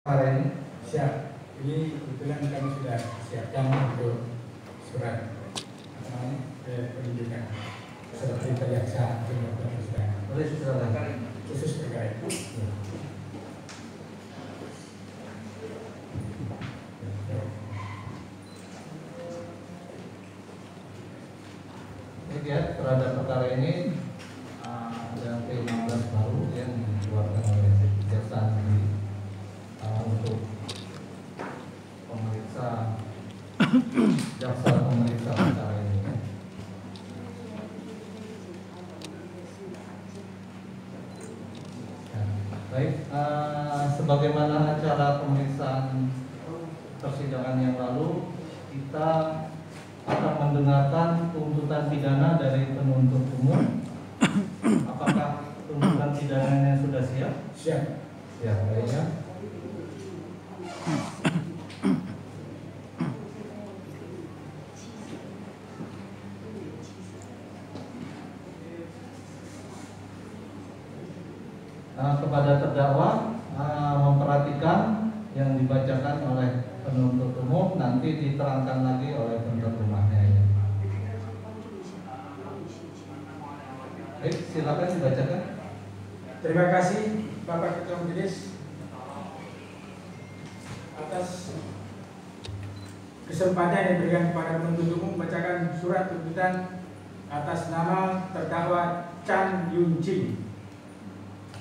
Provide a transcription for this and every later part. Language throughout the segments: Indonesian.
Hari ini siap. Ini kebetulan kami sudah siapkan untuk surat penunjukan seperti jaksa penuntut persidangan. boleh silakan. Khusus terkait. Ini ya, terhadap perkara ini ada P16 baru yang dikeluarkan oleh Kejaksaan Negeri untuk pemeriksa jaksa pemeriksa perkara ini. Ya, baik, sebagaimana acara pemeriksaan persidangan yang lalu, kita akan mendengarkan tuntutan pidana dari penuntut umum. Apakah tuntutan pidananya sudah siap? Siap. Ya, baiknya. Kepada terdakwa memperhatikan yang dibacakan oleh penuntut umum, nanti diterangkan lagi oleh penuntut rumahnya ya. Baik, silakan dibacakan. Terima kasih Bapak Ketua Majelis atas kesempatan yang diberikan kepada penuntut umum membacakan surat tuntutan atas nama terdakwa Chan Yun Ching.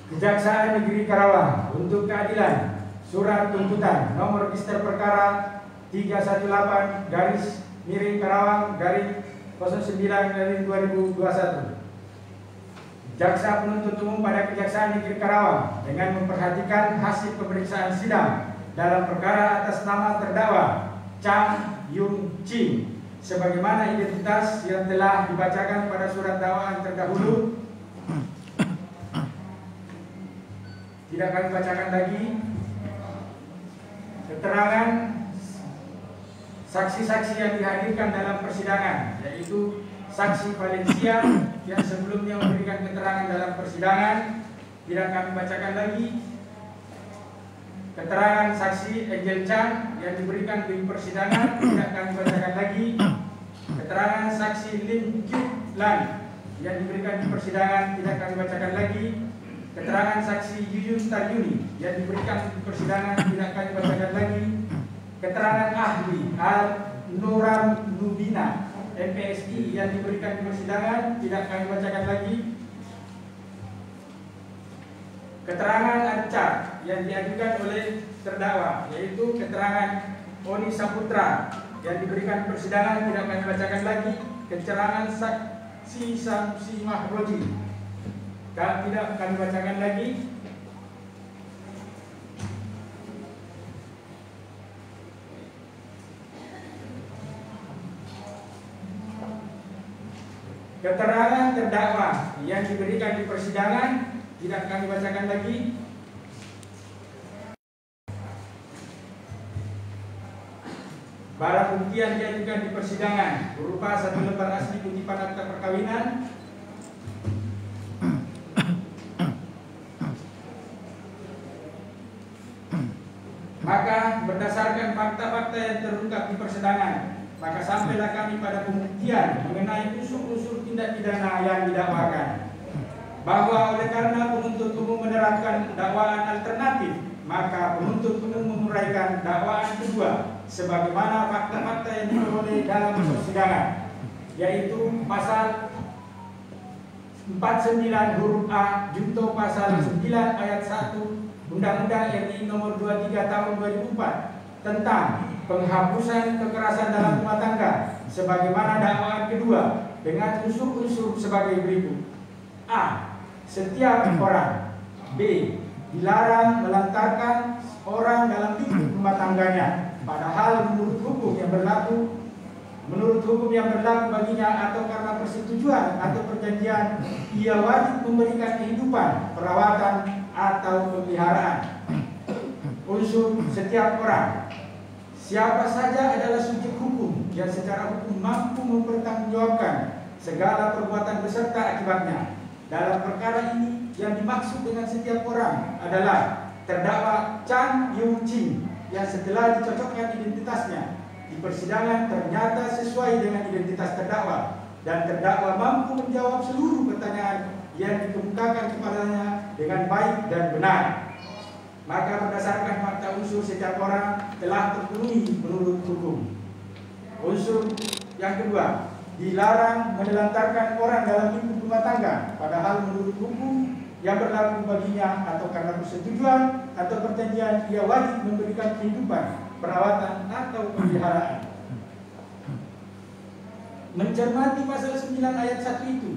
Kejaksaan Negeri Karawang untuk keadilan. Surat tuntutan nomor register perkara 318-Karawang-09/2021. Jaksa penuntut umum pada Kejaksaan Negeri Karawang dengan memperhatikan hasil pemeriksaan sidang dalam perkara atas nama terdakwa Chan Yun Ching sebagaimana identitas yang telah dibacakan pada surat dakwaan terdahulu. Tidak kami bacakan lagi. Keterangan saksi-saksi yang dihadirkan dalam persidangan, yaitu saksi Valencia yang sebelumnya memberikan keterangan dalam persidangan, tidak kami bacakan lagi. Keterangan saksi Angel Chan yang diberikan di persidangan, tidak kami bacakan lagi. Keterangan saksi Lim Kyu Lan yang diberikan di persidangan, tidak kami bacakan lagi. Keterangan saksi Yuyun Taryuni yang diberikan di persidangan, tidak kami bacakan lagi. Keterangan ahli Al-Nuram Nubina MPSI yang diberikan di persidangan, tidak kami bacakan lagi. Keterangan Arca yang diajukan oleh terdakwa, yaitu keterangan Oni Saputra yang diberikan di persidangan, tidak kami bacakan lagi. Keterangan saksi Samsi Mahroji tidak kami bacakan lagi. Keterangan terdakwa yang diberikan di persidangan, tidak kami bacakan lagi. Barang bukti yang diajukan di persidangan berupa satu lembar asli kutipan akta perkawinan, maka berdasarkan fakta-fakta yang terungkap di persidangan, maka sampailah kami pada pembuktian mengenai unsur-unsur tindak pidana yang didakwakan. Bahwa oleh karena penuntut umum menerapkan dakwaan alternatif, maka penuntut umum menguraikan dakwaan kedua sebagaimana fakta-fakta yang diperoleh dalam persidangan, yaitu pasal 49 huruf A junto pasal 9 ayat 1 Undang-Undang RI nomor 23 tahun 2004 tentang penghapusan kekerasan dalam rumah tangga sebagaimana dakwaan kedua dengan unsur-unsur sebagai berikut. A. Setiap orang. B. Dilarang melantarkan orang dalam lingkup rumah tangganya, padahal menurut hukum yang berlaku baginya atau karena persetujuan atau perjanjian ia wajib memberikan kehidupan, perawatan atau pemeliharaan. Unsur setiap orang. Siapa saja adalah subjek hukum yang secara hukum mampu mempertanggungjawabkan segala perbuatan beserta akibatnya. Dalam perkara ini yang dimaksud dengan setiap orang adalah terdakwa Chang Yung Ching yang setelah dicocokkan identitasnya di persidangan ternyata sesuai dengan identitas terdakwa dan terdakwa mampu menjawab seluruh pertanyaan yang dikemukakan kepadanya dengan baik dan benar. Maka berdasarkan fakta unsur setiap orang telah terpenuhi menurut hukum. Unsur yang kedua, dilarang menelantarkan orang dalam lingkup rumah tangga, padahal menurut hukum yang berlaku baginya atau karena persetujuan atau perjanjian ia wajib memberikan kehidupan, perawatan atau pemeliharaan. Mencermati pasal 9 ayat 1 itu,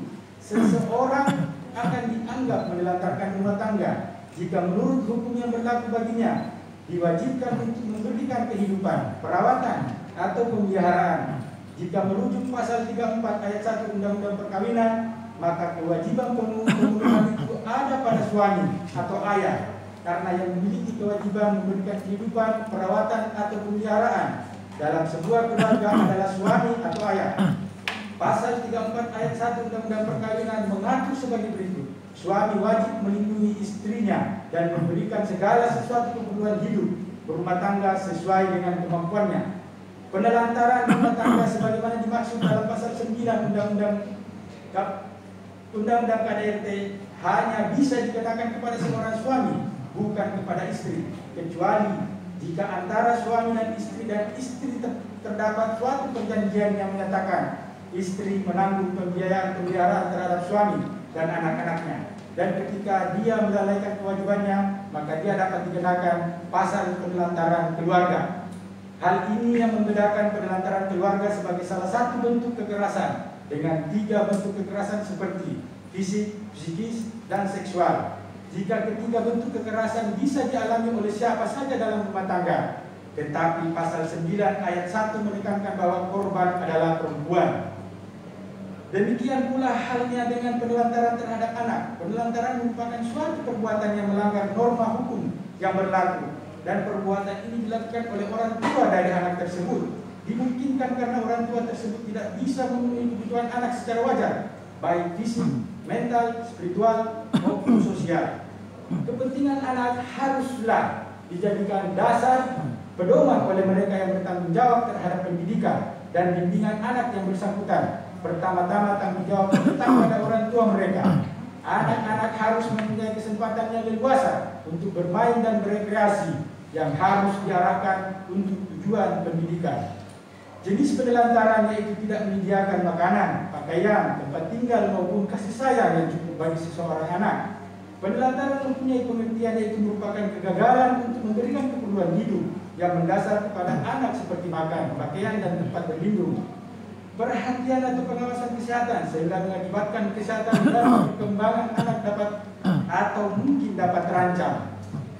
seseorang akan dianggap menelantarkan rumah tangga jika menurut hukum yang berlaku baginya diwajibkan untuk memberikan kehidupan, perawatan atau pemeliharaan. Jika merujuk pasal 34 ayat 1 Undang-Undang Perkawinan, maka kewajiban pemenuhan itu ada pada suami atau ayah, karena yang memiliki kewajiban memberikan kehidupan, perawatan atau pemeliharaan dalam sebuah keluarga adalah suami atau ayah. Pasal 34 ayat 1 Undang-Undang Perkawinan mengatur sebagai berikut. Suami wajib melindungi istrinya dan memberikan segala sesuatu keperluan hidup berumah tangga sesuai dengan kemampuannya. Penelantaran rumah tangga sebagaimana dimaksud dalam pasal 9 Undang-Undang KDRT hanya bisa dikenakan kepada seorang suami, bukan kepada istri, kecuali jika antara suami dan istri terdapat suatu perjanjian yang menyatakan istri menanggung pembiayaan pemeliharaan terhadap suami dan anak-anaknya, dan ketika dia melalaikan kewajibannya maka dia dapat dikenakan pasal penelantaran keluarga. Hal ini yang membedakan penelantaran keluarga sebagai salah satu bentuk kekerasan dengan 3 bentuk kekerasan seperti fisik, psikis, dan seksual. Jika ketiga bentuk kekerasan bisa dialami oleh siapa saja dalam rumah tangga, tetapi pasal 9 ayat 1 menekankan bahwa korban adalah perempuan. Demikian pula halnya dengan penelantaran terhadap anak. Penelantaran merupakan suatu perbuatan yang melanggar norma hukum yang berlaku, dan perbuatan ini dilakukan oleh orang tua dari anak tersebut. Dimungkinkan karena orang tua tersebut tidak bisa memenuhi kebutuhan anak secara wajar, baik fisik, mental, spiritual, maupun sosial. Kepentingan anak haruslah dijadikan dasar pedoman oleh mereka yang bertanggung jawab terhadap pendidikan dan bimbingan anak yang bersangkutan. Pertama-tama tanggung jawab tentang pada orang tua mereka. Anak-anak harus mempunyai kesempatan yang leluasa untuk bermain dan berekreasi yang harus diarahkan untuk tujuan pendidikan. Jenis penelantaran yaitu tidak menyediakan makanan, pakaian, tempat tinggal maupun kasih sayang yang cukup bagi seseorang anak. Penelantaran mempunyai pengertian yaitu merupakan kegagalan untuk memberikan keperluan hidup yang mendasar kepada anak seperti makan, pakaian, dan tempat berlindung. Perhatian atau pengawasan kesehatan sehingga mengakibatkan kesehatan dan perkembangan anak dapat atau mungkin dapat terancam.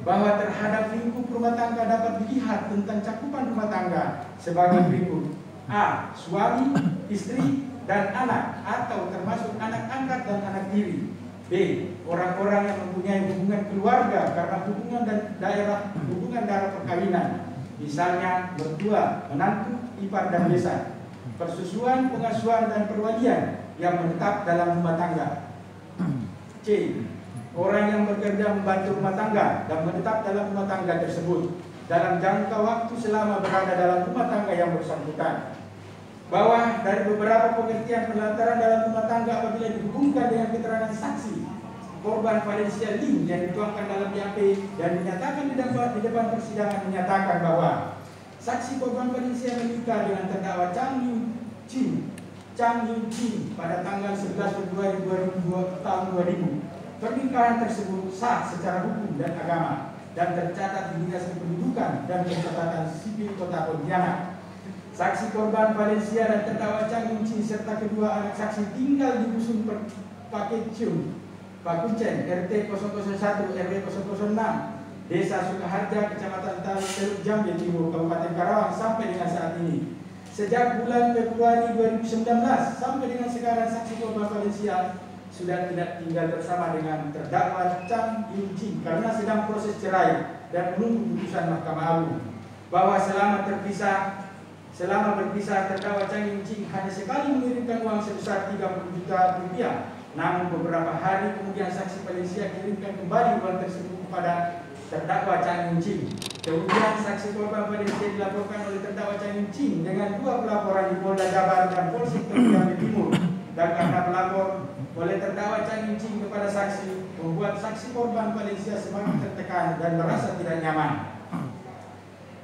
Bahwa terhadap lingkup rumah tangga dapat dilihat tentang cakupan rumah tangga sebagai berikut. A. Suami, istri, dan anak atau termasuk anak angkat dan anak tiri. B. Orang-orang yang mempunyai hubungan keluarga karena hubungan darah perkawinan. Misalnya mertua, menantu, ipar, dan besan. Persusuan, pengasuhan, dan perwalian yang menetap dalam rumah tangga. C. Orang yang bekerja membantu rumah tangga dan menetap dalam rumah tangga tersebut dalam jangka waktu selama berada dalam rumah tangga yang bersangkutan. Bawah dari beberapa pengertian penelantaran dalam rumah tangga apabila dihubungkan dengan keterangan saksi korban Valencia Lim yang dituangkan dalam BAP dan dinyatakan di depan persidangan menyatakan bahwa saksi korban Valencia menikah dengan terdakwa Chang Yung Ching pada tanggal 11 Februari 2000 tahun 2000. Pernikahan tersebut sah secara hukum dan agama dan tercatat di Dinas Kependudukan dan Pencatatan Sipil Kota Pontianak. Saksi korban Valencia dan terdakwa Chang Yung Ching serta kedua anak saksi tinggal di dusun Pakuncen, RT 001 RW 006, Desa Sukaharja, Kecamatan Teluk Jambe Timur, Kabupaten Karawang sampai dengan saat ini. Sejak bulan Februari 2019 sampai dengan sekarang saksi korban Valencia sudah tidak tinggal bersama dengan terdakwa Chang Yung Ching karena sedang proses cerai dan menunggu putusan Mahkamah Agung. Bahwa selama berpisah terdakwa Chang Yung Ching hanya sekali mengirimkan uang sebesar 30 juta rupiah. Namun beberapa hari kemudian saksi Valencia kirimkan kembali uang tersebut kepada terdakwa Chan Yun Ching. Kemudian saksi korban Valencia dilaporkan oleh terdakwa Chan Yun Ching dengan 2 pelaporan di Polda Jabar dan Polsek Jambi Timur. Dan karena pelapor oleh terdakwa Chan Yun Ching kepada saksi membuat saksi korban Valencia semakin tertekan dan merasa tidak nyaman.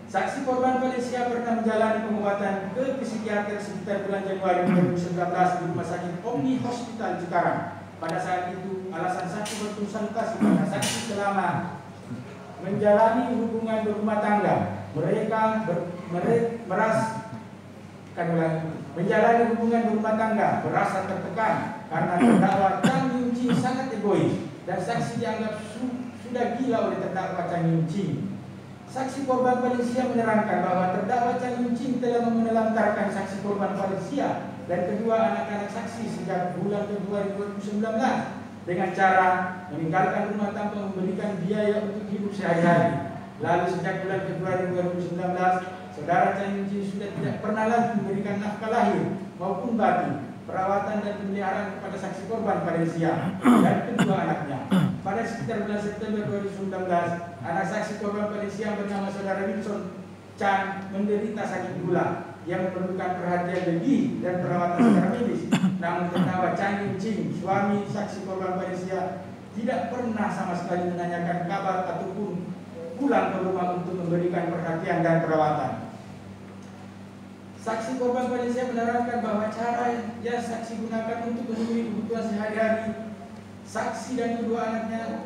Saksi korban Valencia pernah menjalani pengobatan ke psikiater sekitar bulan Januari 2019 di Rumah Sakit Omni Hospital Cikarang. Pada saat itu alasan saksi berkonsultasi karena saksi selama menjalani hubungan berumah tangga menjalani hubungan berumah tangga merasa tertekan karena terdakwa Chan Yun Ching sangat egois dan saksi dianggap sudah gila oleh terdakwa Chan Yun Ching. Saksi korban Valencia menerangkan bahwa terdakwa Chan Yun Ching telah menelantarkan saksi korban Valencia dan kedua anak-anak saksi sejak bulan Februari 2019 dengan cara meninggalkan rumah tanpa memberikan biaya untuk hidup sehari-hari. Lalu sejak bulan Februari 2019, saudara Chan Yun Ching sudah tidak pernah lagi memberikan nafkah lahir maupun batin, perawatan dan pemeliharaan kepada saksi korban Valencia dan kedua anaknya. Pada sekitar bulan September 2019, anak saksi korban Valencia bernama saudara Wilson Chan menderita sakit gula yang memerlukan perhatian lebih dan perawatan secara medis. Namun terdakwa Chan Yun Ching, suami saksi korban Valencia, tidak pernah sama sekali menanyakan kabar ataupun pulang ke rumah untuk memberikan perhatian dan perawatan. Saksi korban Valencia menerangkan bahwa cara yang saksi gunakan untuk memenuhi kebutuhan sehari-hari saksi dan kedua anaknya,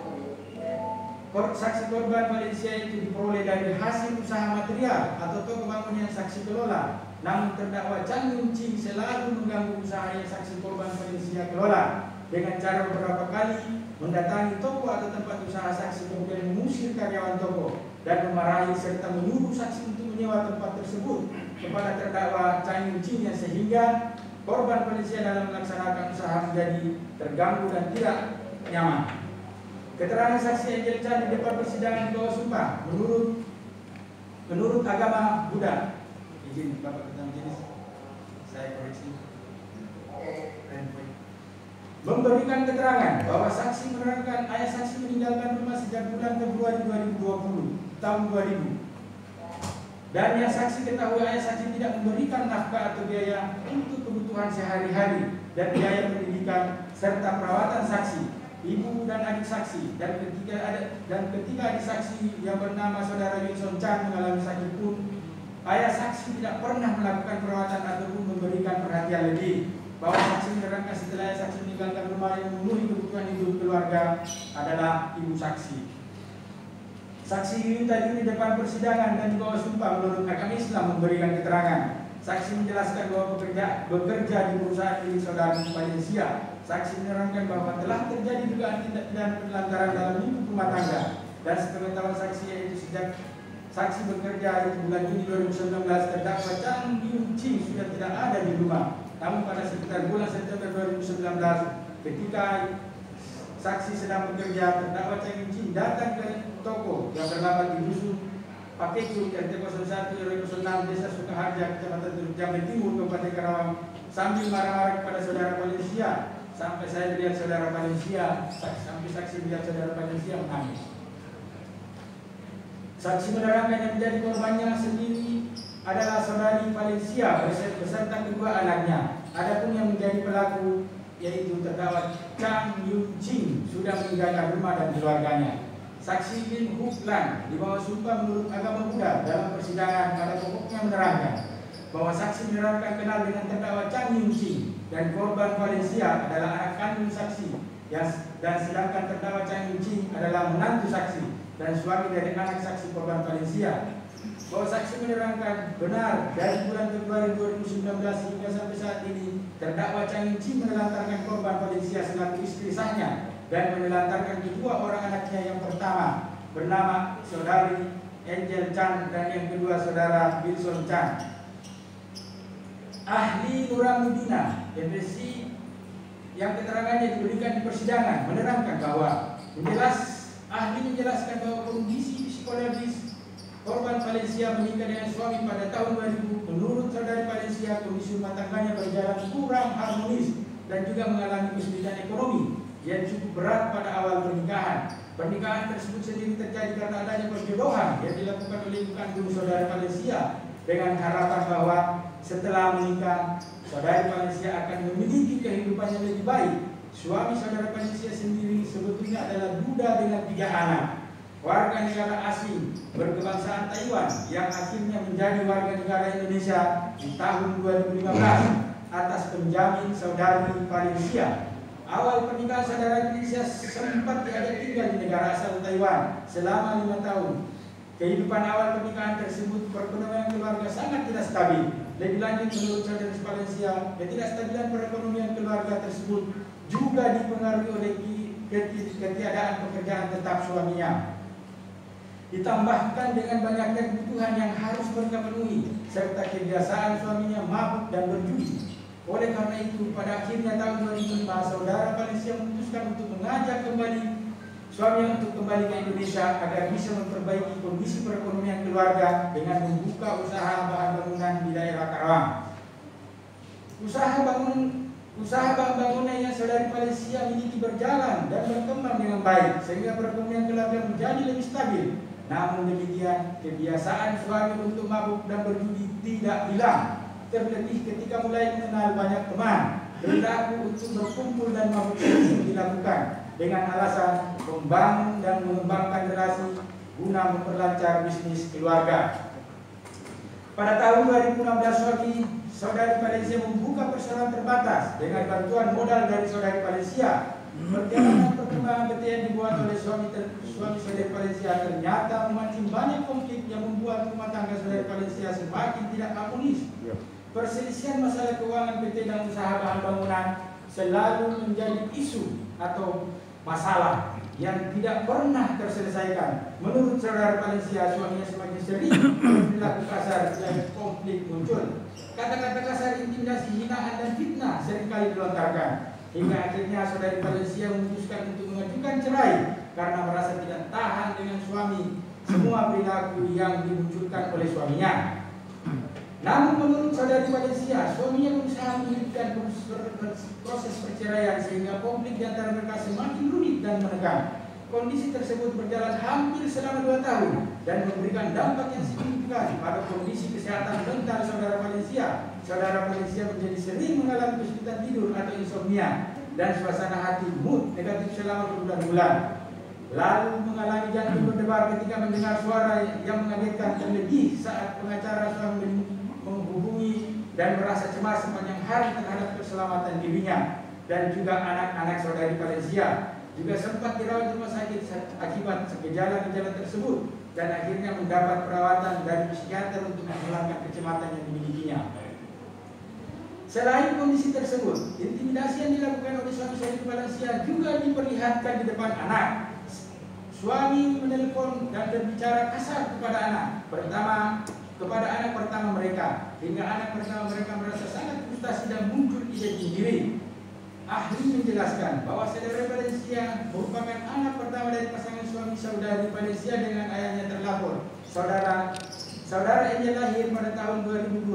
saksi korban Valencia itu diperoleh dari hasil usaha material atau toko bangunan yang saksi kelola. Namun terdakwa Chan Yun Ching selalu mengganggu usaha yang saksi korban Valencia kelola dengan cara beberapa kali mendatangi toko atau tempat usaha saksi, kemudian mengusir karyawan toko dan memarahi serta menyuruh saksi untuk menyewa tempat tersebut kepada terdakwa Chan Yun Ching, yang sehingga korban Valencia dalam melaksanakan usaha menjadi terganggu dan tidak nyaman. Keterangan saksi Angel Chan di depan persidangan di bawah sumpah menurut agama Buddha. Izin Bapak Ketua Majelis, saya koreksi. Memberikan keterangan bahwa saksi menerangkan ayah saksi meninggalkan rumah sejak bulan Februari 2020 tahun 2000. Dan yang saksi ketahui ayah saksi tidak memberikan nafkah atau biaya untuk kebutuhan sehari-hari dan biaya pendidikan serta perawatan saksi, ibu dan adik saksi. Dan ketika adik saksi yang bernama saudara Wilson Chan mengalami sakit pun, ayah saksi tidak pernah melakukan perawatan ataupun memberikan perhatian lebih. Bahwa saksi menerangkan setelah ayah saksi meninggalkan rumah yang memenuhi kebutuhan hidup keluarga adalah ibu saksi. Saksi ini tadi di depan persidangan dan di bawah sumpah menurut agama Islam memberikan keterangan. Saksi menjelaskan bahwa bekerja di perusahaan milik saudara Valencia. Saksi menerangkan bahwa telah terjadi dugaan tindak pidana penelantaran dalam lingkup rumah tangga. Dan sepengetahuan saksi yaitu sejak saksi bekerja itu bulan Juni 2019, terdakwa Chan Yun Ching sudah tidak ada di rumah. Namun pada sekitar bulan September 2019, ketika saksi sedang bekerja, terdakwa Chan Yun Ching datang ke toko yang terdapat di dusun Pakecuk RT 01 RW 06 Desa Sukaharja, Kecamatan Teluk Jambe Timur, Kabupaten Karawang, sambil marah-marah kepada saudara Valencia. Sampai saya melihat saudara Valencia, sampai saksi melihat saudara Valencia menangis. Saksi menerangkan yang menjadi korbannya sendiri adalah saudari Valencia beserta kedua anaknya. Adapun yang menjadi pelaku yaitu terdakwa Chan Yun Ching sudah meninggalkan rumah dan keluarganya. Saksi Lin Hu Lan di bawah sumpah menurut agama Buddha dalam persidangan pada pokoknya menerangkan bahwa saksi menerangkan kenal dengan terdakwa Chan Yun Ching dan korban Valencia adalah anak kandung saksi, dan sedangkan terdakwa Chan Yun Ching adalah menantu saksi dan suami dari anak saksi korban Valencia. Bahwa saksi menerangkan benar dari bulan Februari 2019 hingga sampai saat ini terdakwa Chan Yun Ching menelantarkan korban Valencia selaku istri sahnya dan menelantarkan kedua orang anaknya, yang pertama bernama saudari Angel Chan dan yang kedua saudara Wilson Chan. Ahli Nuramuddina MPC yang keterangannya diberikan di persidangan menerangkan bahwa ahli menjelaskan bahwa kondisi psikologis korban Valencia menikah dengan suami pada tahun 2000. Menurut saudari Valencia, kondisi rumah tangganya berjalan kurang harmonis dan juga mengalami kesulitan ekonomi yang cukup berat pada awal pernikahan. Pernikahan tersebut sendiri terjadi karena adanya perjodohan yang dilakukan oleh ibu kandung saudara Valencia dengan harapan bahwa setelah menikah, saudari Valencia akan memiliki kehidupan yang lebih baik. Suami saudara Valencia sendiri sebetulnya adalah duda dengan 3 anak, warga negara asing berkebangsaan Taiwan yang akhirnya menjadi warga negara Indonesia di tahun 2015 atas penjamin saudari Valencia. Awal pernikahan saudara Indonesia sempat diajak tinggal di negara asal Taiwan selama 5 tahun. Kehidupan awal pernikahan tersebut, perekonomian keluarga sangat tidak stabil. Lebih lanjut, menurut saudara Valencia, ketidakstabilan perekonomian keluarga tersebut juga dipengaruhi oleh ketiadaan pekerjaan tetap suaminya. Ditambahkan dengan banyaknya kebutuhan yang harus mereka penuhi, serta kebiasaan suaminya mabuk dan berjudi. Oleh karena itu, pada akhirnya tahun 2005, saudara Valencia memutuskan untuk mengajak kembali suaminya untuk kembali ke Indonesia agar bisa memperbaiki kondisi perekonomian keluarga dengan membuka usaha bahan bangunan di daerah Karawang. Usaha bahan bangunan yang saudari Valencia miliki berjalan dan berkembang dengan baik sehingga perekonomian keluarga menjadi lebih stabil. Namun demikian, kebiasaan suami untuk mabuk dan berjudi tidak hilang. Terlebih ketika mulai mengenal banyak teman, perilaku untuk berkumpul dan mabuk sering dilakukan dengan alasan membangun dan mengembangkan relasi guna memperlancar bisnis keluarga. Pada tahun 2016 saudari Valencia membuka persoalan terbatas dengan bantuan modal dari saudari Valencia. Perjalanan perkembangan PT yang dibuat oleh suami saudari Valencia ternyata memancing banyak konflik yang membuat rumah tangga saudari Valencia semakin tidak harmonis. Perselisihan masalah keuangan PT dan usaha bahan bangunan selalu menjadi isu atau masalah yang tidak pernah terselesaikan. Menurut saudara Valencia, suaminya semakin sering berperilaku kasar dan konflik muncul. Kata-kata kasar, intimidasi, hinaan dan fitnah seringkali dilontarkan. Hingga akhirnya saudari Valencia memutuskan untuk mengajukan cerai karena merasa tidak tahan dengan suami semua perilaku yang dimunculkan oleh suaminya. Namun menurut saudari Valencia, suaminya berusaha menghentikan proses perceraian sehingga konflik di antara mereka semakin rumit dan menegang. Kondisi tersebut berjalan hampir selama 2 tahun dan memberikan dampak yang signifikan pada kondisi kesehatan mental saudara Valencia. Saudara Valencia menjadi sering mengalami kesulitan tidur atau insomnia dan suasana hati mood negatif selama berbulan-bulan. Lalu mengalami jantung berdebar ketika mendengar suara yang mengagetkan, terlebih saat pengacara suami menghubungi dan merasa cemas sepanjang hari terhadap keselamatan dirinya dan juga anak-anak saudari Valencia. Juga sempat dirawat di rumah sakit akibat gejala-gejala tersebut dan akhirnya mendapat perawatan dari psikiater untuk menghilangkan kecemasan yang dimilikinya. Selain kondisi tersebut, intimidasi yang dilakukan oleh suami saudari Valencia juga diperlihatkan di depan anak. Suami menelpon dan berbicara kasar kepada anak pertama mereka, hingga anak pertama mereka merasa sangat frustasi dan muncul ide sendiri. Ahli menjelaskan bahwa saudara Valencia merupakan anak pertama dari pasangan suami saudari Valencia dengan ayahnya terlapor. Saudara Angel lahir pada tahun 2002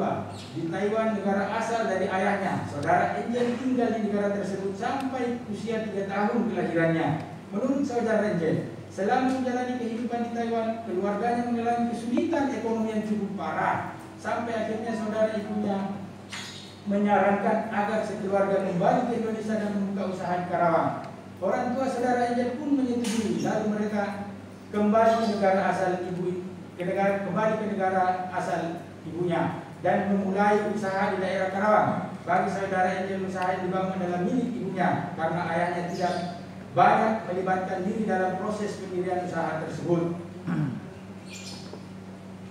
di Taiwan, negara asal dari ayahnya. Saudara Angel tinggal di negara tersebut sampai usia 3 tahun kelahirannya. Menurut saudara Angel, selama menjalani kehidupan di Taiwan, keluarganya mengalami kesulitan ekonomi yang cukup parah. Sampai akhirnya saudara ibunya menyarankan agar sekeluarga kembali ke Indonesia dan membuka usaha di Karawang. Orang tua saudara Angel pun menyetujui, lalu mereka kembali ke negara asal ibunya dan memulai usaha di daerah Karawang. Bagi saudara Angel, usaha yang dibangun adalah milik ibunya karena ayahnya tidak banyak melibatkan diri dalam proses pendirian usaha tersebut.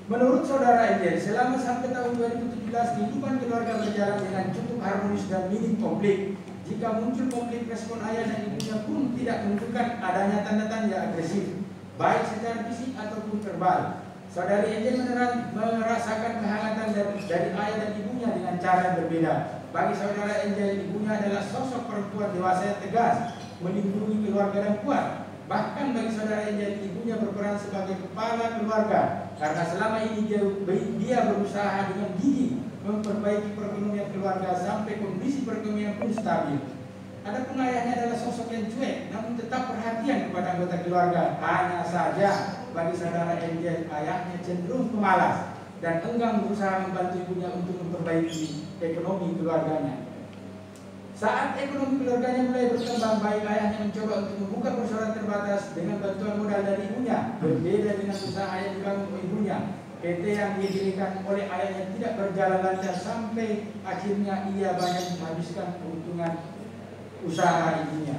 Menurut saudara Angel, selama sampai tahun 2017 kehidupan keluarga berjalan dengan cukup harmonis dan minim konflik. Jika muncul konflik, respon ayah dan ibunya pun tidak menunjukkan adanya tanda-tanda agresif, baik secara fisik ataupun verbal. Saudari Angel merasakan kehangatan dari ayah dan ibunya dengan cara yang berbeda. Bagi saudara Angel, ibunya adalah sosok perempuan dewasa yang tegas, melindungi keluarga dan kuat. Bahkan bagi saudara Angel, ibunya berperan sebagai kepala keluarga karena selama ini dia berusaha dengan gigih memperbaiki perekonomian keluarga sampai kondisi perekonomian pun stabil. Adapun ayahnya adalah sosok yang cuek, namun tetap perhatian kepada anggota keluarga. Hanya saja bagi saudara NJ, ayahnya cenderung pemalas dan enggan berusaha membantu ibunya untuk memperbaiki ekonomi keluarganya. Saat ekonomi keluarganya mulai berkembang baik, ayahnya mencoba untuk membuka persoalan terbatas dengan bantuan modal dari ibunya. Berbeda dengan usaha yang dibangun oleh ibunya, PT yang didirikan oleh ayahnya tidak berjalan lancar sampai akhirnya ia banyak menghabiskan keuntungan usaha ibunya.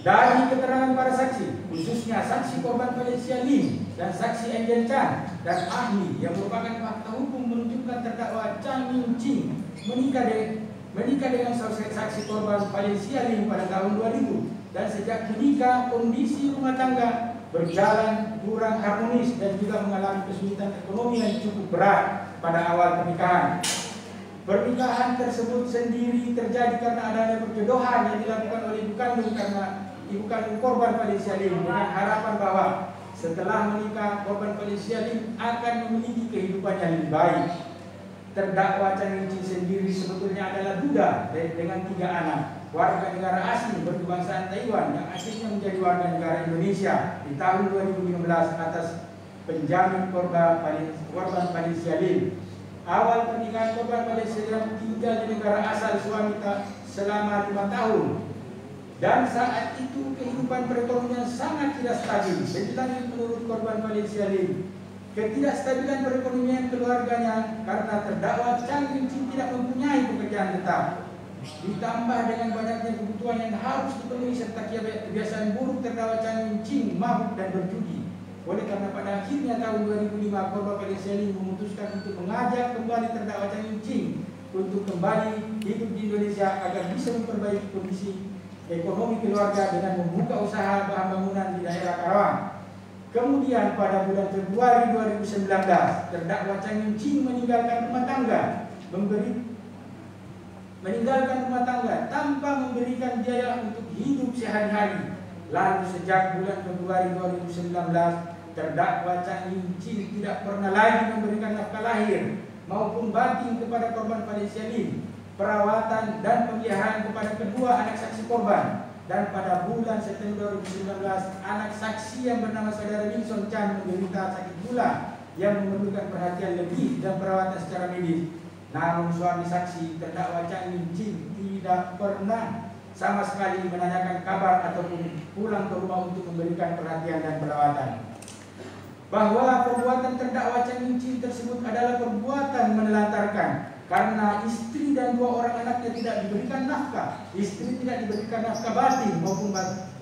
Dari keterangan para saksi, khususnya saksi korban Valencia Lim dan saksi Angel Chan dan ahli yang merupakan fakta hukum menunjukkan terdakwa Chan Min Ching menikah dengan saksi korban Valencia Lim pada tahun 2000, dan sejak menikah kondisi rumah tangga berjalan kurang harmonis dan juga mengalami kesulitan ekonomi yang cukup berat pada awal pernikahan. Pernikahan tersebut sendiri terjadi karena adanya perjodohan yang dilakukan oleh ibu kandung korban Valencia Lim dengan harapan bahwa setelah menikah korban Valencia Lim akan memiliki kehidupan yang lebih baik. Terdakwa Chan Min Ching sendiri sebetulnya adalah duda dengan 3 anak warga negara asing berkebangsaan Taiwan yang akhirnya menjadi warga negara Indonesia di tahun 2015 atas penjamin korban Valencia Lim. Awal pernikahan korban Valencia Lim tinggal di negara asal suami selama 5 tahun. Dan saat itu kehidupan perekonomian sangat tidak stabil. Lanjut menurut korban Valencia Lim, ketidakstabilan perekonomian keluarganya karena terdakwa Chan Min Ching tidak mempunyai pekerjaan tetap, ditambah dengan banyaknya kebutuhan yang harus dipenuhi serta kebiasaan buruk terdakwa Chan Min Ching mabuk dan berjudi. Oleh karena pada akhirnya tahun 2005 korban Valencia Lim memutuskan untuk mengajak kembali terdakwa Chan Min Ching untuk kembali hidup di Indonesia agar bisa memperbaiki kondisi ekonomi keluarga dengan membuka usaha bahan bangunan di daerah Karawang. Kemudian pada bulan Februari 2019 terdakwa Chan Min Ching meninggalkan rumah tangga tanpa memberikan biaya untuk hidup sehari-hari. Lalu sejak bulan Februari 2019 terdakwa Chan Min Ching tidak pernah lagi memberikan nafkah lahir maupun batin kepada korban Valencia Lim, perawatan dan pemeliharaan kepada kedua anak saksi korban. Dan pada bulan September 2019 anak saksi yang bernama saudara Wilson Chan menderita sakit gula yang memerlukan perhatian lebih dan perawatan secara medis. Namun suami saksi terdakwa Chan Min Ching tidak pernah sama sekali menanyakan kabar ataupun pulang ke rumah untuk memberikan perhatian dan perawatan. Bahwa perbuatan terdakwa Chan Min Ching tersebut adalah perbuatan menelantarkan karena istri dan 2 orang anaknya tidak diberikan nafkah. Istri tidak diberikan nafkah batin maupun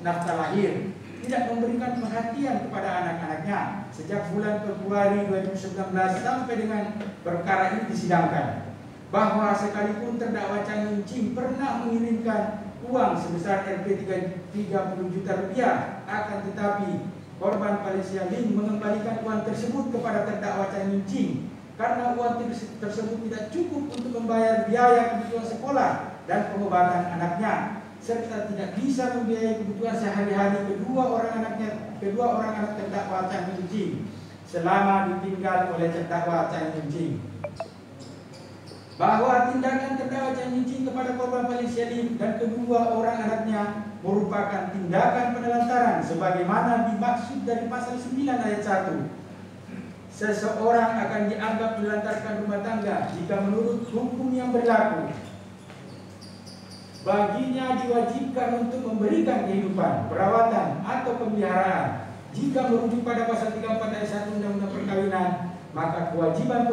nafkah lahir, tidak memberikan perhatian kepada anak-anaknya sejak bulan Februari 2019 sampai dengan perkara ini disidangkan. Bahwa sekalipun terdakwa Chan Min Ching pernah mengirimkan uang sebesar Rp 30 juta rupiah, akan tetapi korban Valencia Lim mengembalikan uang tersebut kepada terdakwa Chan Min Ching karena uang tersebut tidak cukup untuk membayar biaya kebutuhan sekolah dan pengobatan anaknya, serta tidak bisa membiayai kebutuhan sehari-hari kedua orang anak terdakwa Chan Min Ching selama ditinggal oleh terdakwa Chan Min Ching. Bahwa tindakan terdakwa Chan Min Ching kepada korban Valencia Lim dan kedua orang anaknya merupakan tindakan penelantaran sebagaimana dimaksud dari pasal 9 ayat 1. Seseorang akan dianggap menelantarkan rumah tangga jika menurut hukum yang berlaku baginya diwajibkan untuk memberikan kehidupan, perawatan atau pemeliharaan. Jika merujuk pada pasal 34 ayat 1 Undang-Undang Perkawinan, maka kewajiban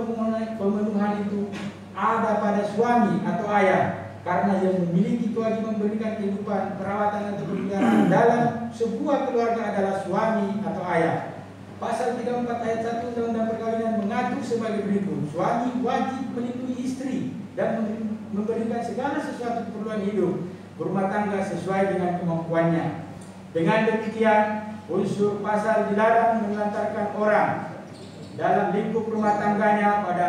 pemenuhan itu ada pada suami atau ayah, karena yang memiliki kewajiban memberikan kehidupan, perawatan atau pemeliharaan dalam sebuah keluarga adalah suami atau ayah. Pasal 34 ayat 1 Undang-Undang Perkawinan mengatur sebagai berikut: suami wajib melindungi istri dan memberikan segala sesuatu keperluan hidup berumah tangga sesuai dengan kemampuannya. Dengan demikian, unsur pasal dilarang menelantarkan orang dalam lingkup rumah tangganya pada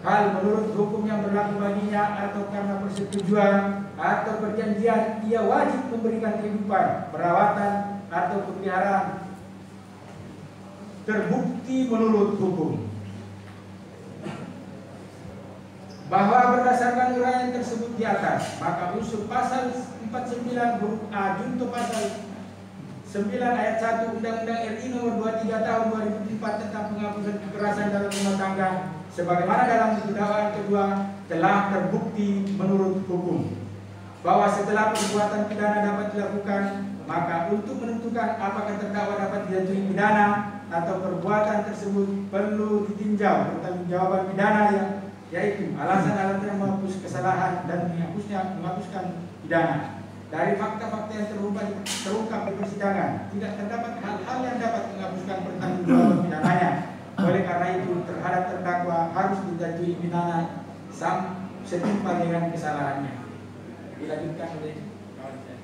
hal menurut hukum yang berlaku baginya atau karena persetujuan atau perjanjian ia wajib memberikan kehidupan, perawatan atau pemeliharaan terbukti menurut hukum. bahwa berdasarkan uraian tersebut di atas, maka unsur pasal 49 huruf A junto pasal 9 ayat 1 Undang-Undang RI nomor 23 tahun 2004 tentang penghapusan kekerasan dalam rumah tangga sebagaimana dalam buku dakwaan kedua telah terbukti menurut hukum bahwa setelah perbuatan pidana dapat dilakukan, maka untuk menentukan apakah terdakwa dapat dijatuhi pidana atau perbuatan tersebut perlu ditinjau pertanggungjawaban pidana yaitu alasan-alasan yang menghapus kesalahan dan menghapuskan pidana. Dari fakta-fakta yang terungkap di persidangan, tidak terdapat hal-hal yang dapat menghapuskan pertanggungjawaban pidananya. Oleh karena itu, terhadap terdakwa harus dijatuhi pidana setimpal dengan kesalahannya. Dilanjutkan oleh kawan saya.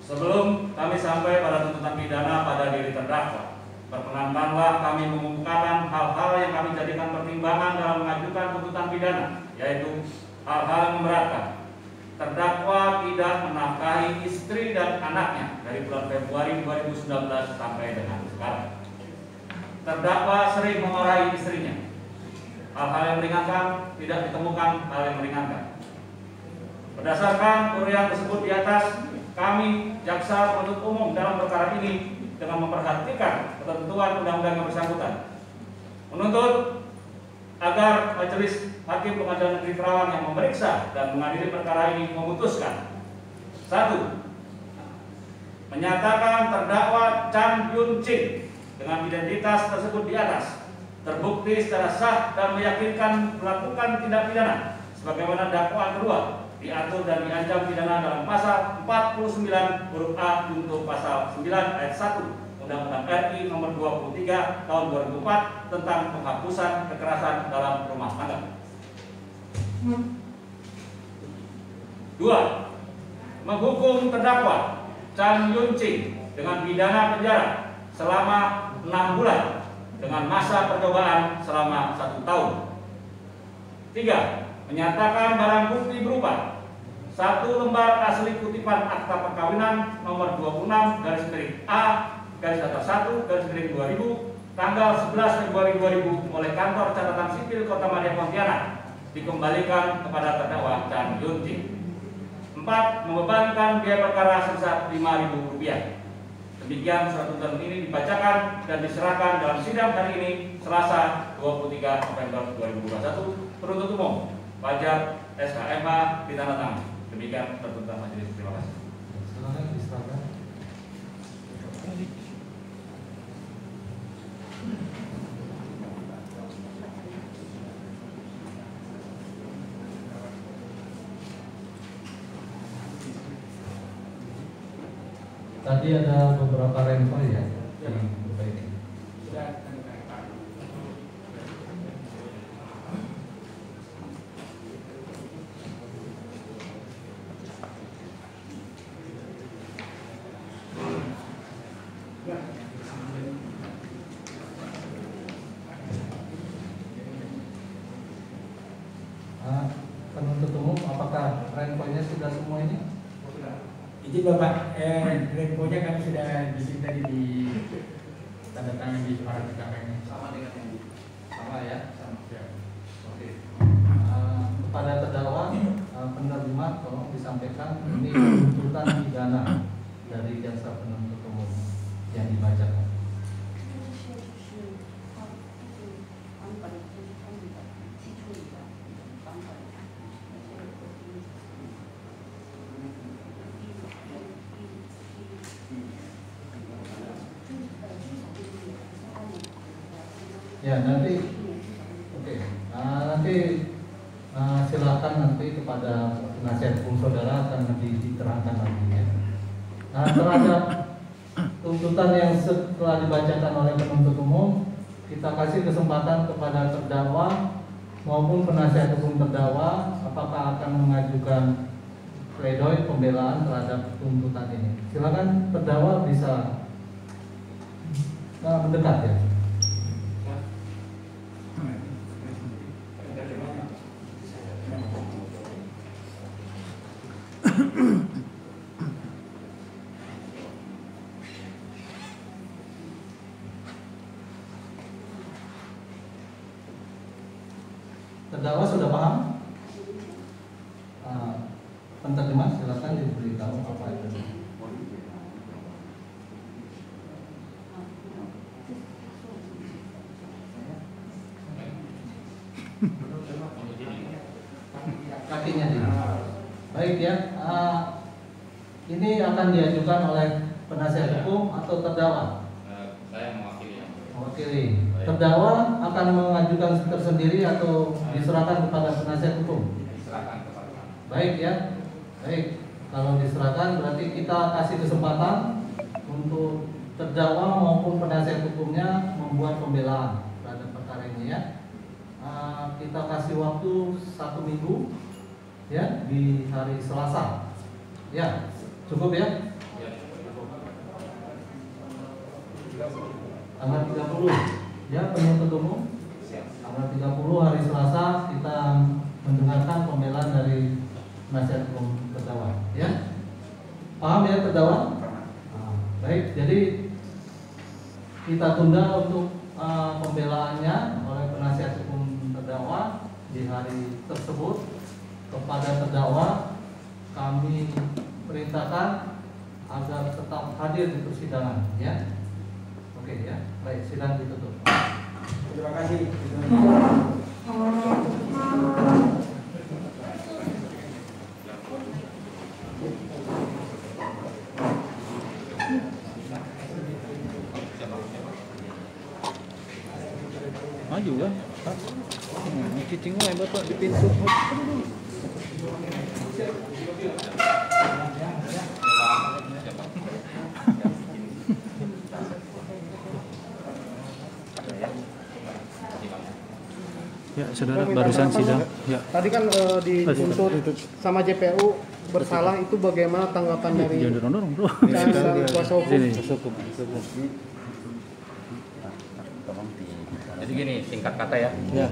Sebelum kami sampai pada tuntutan pidana pada diri terdakwa, perkenankanlah kami mengumumkan hal-hal yang kami jadikan pertimbangan dalam mengajukan tuntutan pidana, yaitu hal-hal yang memberatkan. Terdakwa tidak menafkahi istri dan anaknya dari bulan Februari 2019 sampai dengan sekarang. Terdakwa sering memarahi istrinya. Hal-hal yang meringankan tidak ditemukan hal yang meringankan. Berdasarkan uraian tersebut di atas, kami jaksa penuntut umum dalam perkara ini dengan memperhatikan ketentuan undang-undang yang bersangkutan menuntut agar Majelis Hakim Pengadilan Negeri Kerawang yang memeriksa dan mengadili perkara ini memutuskan: 1. Menyatakan terdakwa Chan Yun Ching dengan identitas tersebut di atas terbukti secara sah dan meyakinkan melakukan tindak pidana sebagaimana dakwaan kedua diatur dan diancam pidana dalam pasal 49 huruf A junto pasal 9 ayat 1 Undang-Undang RI nomor 23 tahun 2004 tentang penghapusan kekerasan dalam rumah tangga. 2. Menghukum terdakwa Chan Yun Ching dengan pidana penjara selama 6 bulan dengan masa percobaan selama 1 tahun. 3. Menyatakan barang bukti berupa 1 lembar asli kutipan akta perkawinan nomor 26-A-1-2000 tanggal 11 Februari 2000 oleh kantor catatan sipil Kota Madia Pontianak dikembalikan kepada terdakwa Chan Yun Ching. 4. Membebankan biaya perkara sebesar Rp5.000. Demikian surat tuntutan ini dibacakan dan diserahkan dalam sidang hari ini Selasa 23 November 2021. Penuntut umum Fajar SHMH ditandatangani. Demikian tuntutan majelis. Terima kasih. Silakan diserahkan. Tadi ada beberapa rempel ya. Sudah. Penuntut umum, apakah renpoinnya sudah semua ini? Izin Bapak, reponya kami sudah disita di tanda tangan di para TKP. Sama dengan yang sama ya? Sama. Ya. Oke. Kepada terdakwa penerima tolong disampaikan ini tuntutan pidana dari jaksa penuntut umum yang dibacakan. Ya nanti, oke. Nanti silakan nanti kepada penasihat hukum saudara akan lebih diterangkan lagi ya. Terhadap tuntutan yang setelah dibacakan oleh penuntut umum, kita kasih kesempatan kepada terdakwa maupun penasihat hukum terdakwa apakah akan mengajukan pledoi pembelaan terhadap tuntutan ini. Silakan terdakwa bisa mendekat ya. terdakwa sudah paham? Penterjemah silakan diberitahu apa itu. Kakinya di. Baik ya. Ini akan diajukan oleh penasihat hukum atau terdakwa? Saya mewakili. Mewakili. Terdakwa akan mengajukan tersendiri atau diserahkan kepada penasihat hukum? Diserahkan kepada. Baik ya. Baik. Kalau diserahkan berarti kita kasih kesempatan untuk terdakwa maupun penasihat hukumnya membuat pembelaan terhadap perkara ini ya. Kita kasih waktu 1 minggu ya di hari Selasa. Ya, cukup ya? Tanggal 30 ya penuntut umum. Tanggal 30 hari Selasa kita mendengarkan pembelaan dari penasihat hukum terdakwa ya. Paham ya terdakwa? Baik, jadi kita tunda untuk pembelaannya oleh penasihat hukum terdakwa di hari tersebut. Kepada terdakwa kami perintahkan agar tetap hadir di persidangan ya. Oke ya, baik, sidang ditutup. Terima kasih. Maju kan? Cicing lain bapak di pintu. Ya, saudara barusan sidang. Ya. Tadi kan dituntut sama JPU bersalah, itu bagaimana tanggapan dari Jangan dorong-dorong, bro. kuasa hukum? Jadi gini, singkat kata ya. Ya.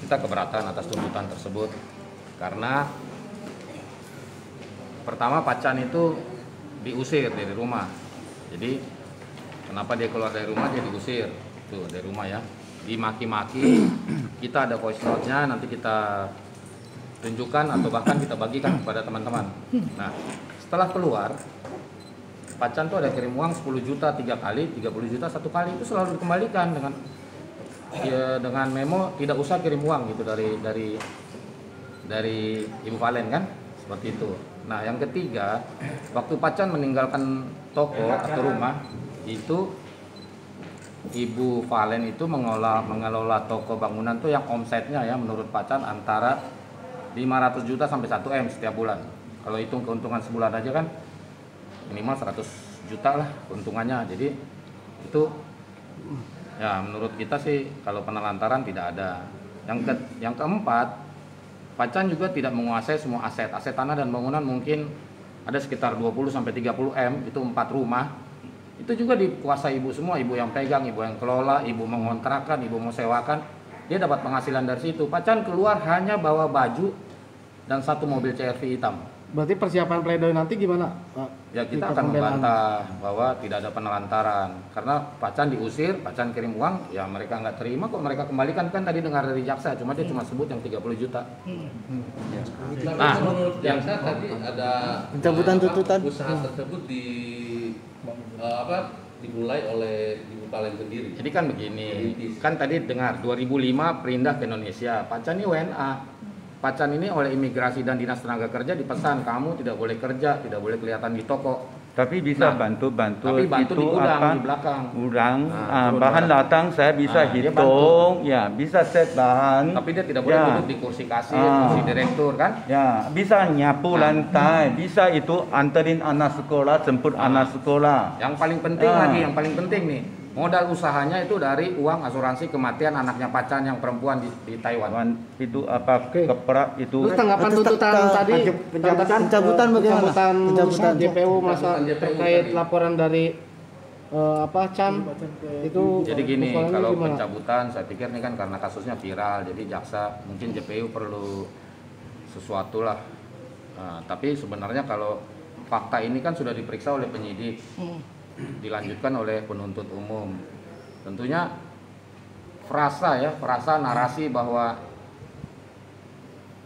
Kita keberatan atas tuntutan tersebut karena pertama Pacan itu diusir dari rumah. Jadi kenapa dia keluar dari rumah, dia diusir tuh dari rumah ya, dimaki-maki. Kita ada voice note-nya, nanti kita tunjukkan atau bahkan kita bagikan kepada teman-teman. Nah, setelah keluar Pacan tuh ada kirim uang 10 juta 3 kali, 30 juta 1 kali, itu selalu dikembalikan dengan ya, dengan memo tidak usah kirim uang gitu dari Ibu Valen kan, seperti itu. Nah, yang ketiga, waktu Pacan meninggalkan toko atau rumah itu Ibu Valen itu mengelola toko bangunan tuh yang omsetnya ya menurut Pacan antara 500 juta sampai 1 M setiap bulan. Kalau hitung keuntungan sebulan aja kan minimal 100 juta lah keuntungannya. Jadi itu ya menurut kita sih kalau penelantaran tidak ada. Yang keempat, Pacan juga tidak menguasai semua aset tanah dan bangunan, mungkin ada sekitar 20 sampai 30 M, itu 4 rumah. Itu juga dikuasai ibu semua, ibu yang pegang, ibu yang kelola, ibu mengontrakan, ibu mau sewakan. Dia dapat penghasilan dari situ. Pacan keluar hanya bawa baju dan 1 mobil CR-V hitam. Berarti persiapan pledoi nanti gimana, Pak? Ya kita akan membantah bahwa tidak ada penelantaran karena Pacan diusir, Pacan kirim uang, ya mereka nggak terima kok, mereka kembalikan. Kan tadi dengar dari jaksa, cuma dia cuma sebut yang 30 juta. Nah, menurut jaksa tadi ada pencabutan tuntutan usaha tersebut dimulai oleh Ibu Valen sendiri. Jadi kan begini, kan tadi dengar 2005 pindah ke Indonesia, Pacan ini WNA. Pacan ini oleh imigrasi dan dinas tenaga kerja dipesan kamu tidak boleh kerja, tidak boleh kelihatan di toko. Tapi bisa Nah, bantu tapi bantu itu di gudang, apa? di belakang. Gudang, Nah, bahan datang saya bisa dia hitung, ya bisa set bahan. Tapi dia tidak boleh Ya. duduk di kursi kasir, kursi direktur kan? Ya, bisa nyapu lantai, bisa itu anterin anak sekolah, jemput anak sekolah. Yang paling penting lagi, yang paling penting nih, modal usahanya itu dari uang asuransi kematian anaknya Pacan yang perempuan di Taiwan. Itu apa keprak itu. Terus tanggapan tuntutan tadi, pencabutan bagaimana? Pencabutan JPU masa terkait laporan dari Chan itu. Jadi gini, persoalannya kalau gimana? pencabutan saya pikir ini kan karena kasusnya viral, jadi jaksa mungkin JPU perlu sesuatu lah. Nah, tapi sebenarnya kalau fakta ini kan sudah diperiksa oleh penyidik, dilanjutkan oleh penuntut umum. Tentunya frasa narasi bahwa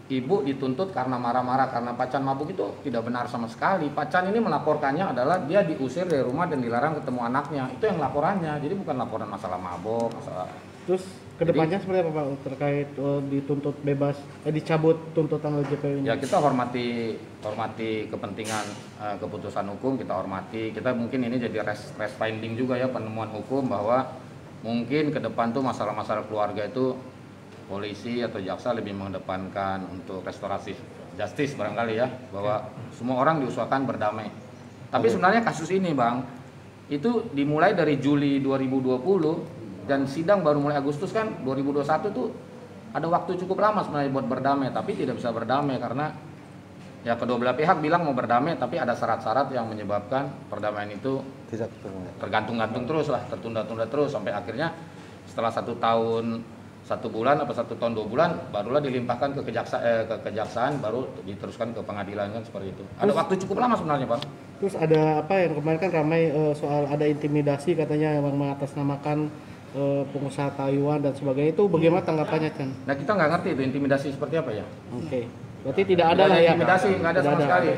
ibu dituntut karena marah-marah karena Pacan mabuk itu tidak benar sama sekali. Pacan ini melaporkannya adalah dia diusir dari rumah dan dilarang ketemu anaknya. Itu yang laporannya. Jadi bukan laporan masalah mabuk, masalah. Terus kedepannya seperti apa Pak terkait dituntut bebas, dicabut tuntutan LJPU ini? Ya kita hormati kepentingan keputusan hukum, kita hormati. Kita mungkin ini jadi rest finding juga ya, penemuan hukum bahwa mungkin ke depan tuh masalah-masalah keluarga itu polisi atau jaksa lebih mengedepankan untuk restoratif justice barangkali ya, bahwa semua orang diusahakan berdamai. Tapi sebenarnya kasus ini Bang, itu dimulai dari Juli 2020 dan sidang baru mulai Agustus kan 2021 tuh ada waktu cukup lama sebenarnya buat berdamai, tapi tidak bisa berdamai karena ya kedua belah pihak bilang mau berdamai tapi ada syarat-syarat yang menyebabkan perdamaian itu Tidak tergantung-gantung terus lah, tertunda-tunda terus sampai akhirnya setelah 1 tahun 1 bulan atau 1 tahun 2 bulan barulah dilimpahkan ke kejaksaan baru diteruskan ke pengadilan kan seperti itu. Ada waktu cukup lama sebenarnya Bang. Terus ada apa yang kemarin kan ramai soal ada intimidasi katanya yang mengatasnamakan pengusaha Taiwan dan sebagainya, itu bagaimana tanggapannya Chan? Nah kita nggak ngerti itu intimidasi seperti apa ya. Oke. Berarti tidak ada lah ya intimidasi, nggak ada sama sekali.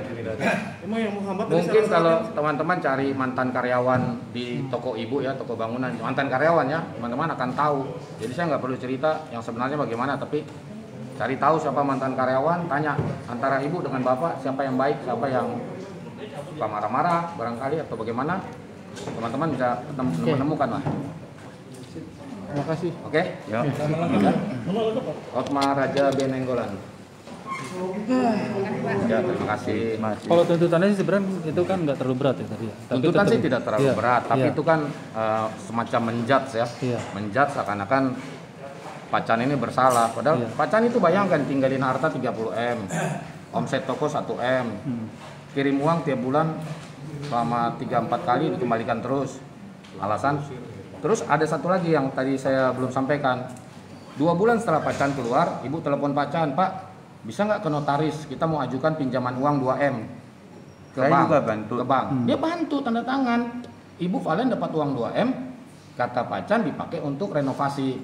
Emang yang Muhammad Mungkin kalau teman-teman cari mantan karyawan di toko ibu ya, toko bangunan, mantan karyawan ya, teman-teman akan tahu. Jadi saya nggak perlu cerita yang sebenarnya bagaimana, tapi cari tahu siapa mantan karyawan, tanya antara ibu dengan bapak siapa yang baik, siapa yang suka marah-marah barangkali atau bagaimana, teman-teman bisa menemukan lah. Terima kasih. Oke? Ya. Otma Raja Benenggolan. Ya, terima kasih. Kalau tuntutannya sih sebenarnya itu kan nggak terlalu berat ya tadi ya. Tuntutan sih tidak terlalu iya, berat, tapi iya. itu kan semacam menjudge ya. Iya. Menjudge seakan-akan Pacan ini bersalah. Padahal Iya. Pacan itu bayangkan tinggalin harta 30M, omset toko 1M, kirim uang tiap bulan selama 3-4 kali dikembalikan terus. Alasan. Terus ada satu lagi yang tadi saya belum sampaikan. 2 bulan setelah Pacan keluar, ibu telepon Pacan, Pak, bisa nggak ke notaris? Kita mau ajukan pinjaman uang 2M ke Saya bank. juga bantu. Ke bank. Dia bantu tanda tangan. Ibu Valen dapat uang 2M, kata Pacan dipakai untuk renovasi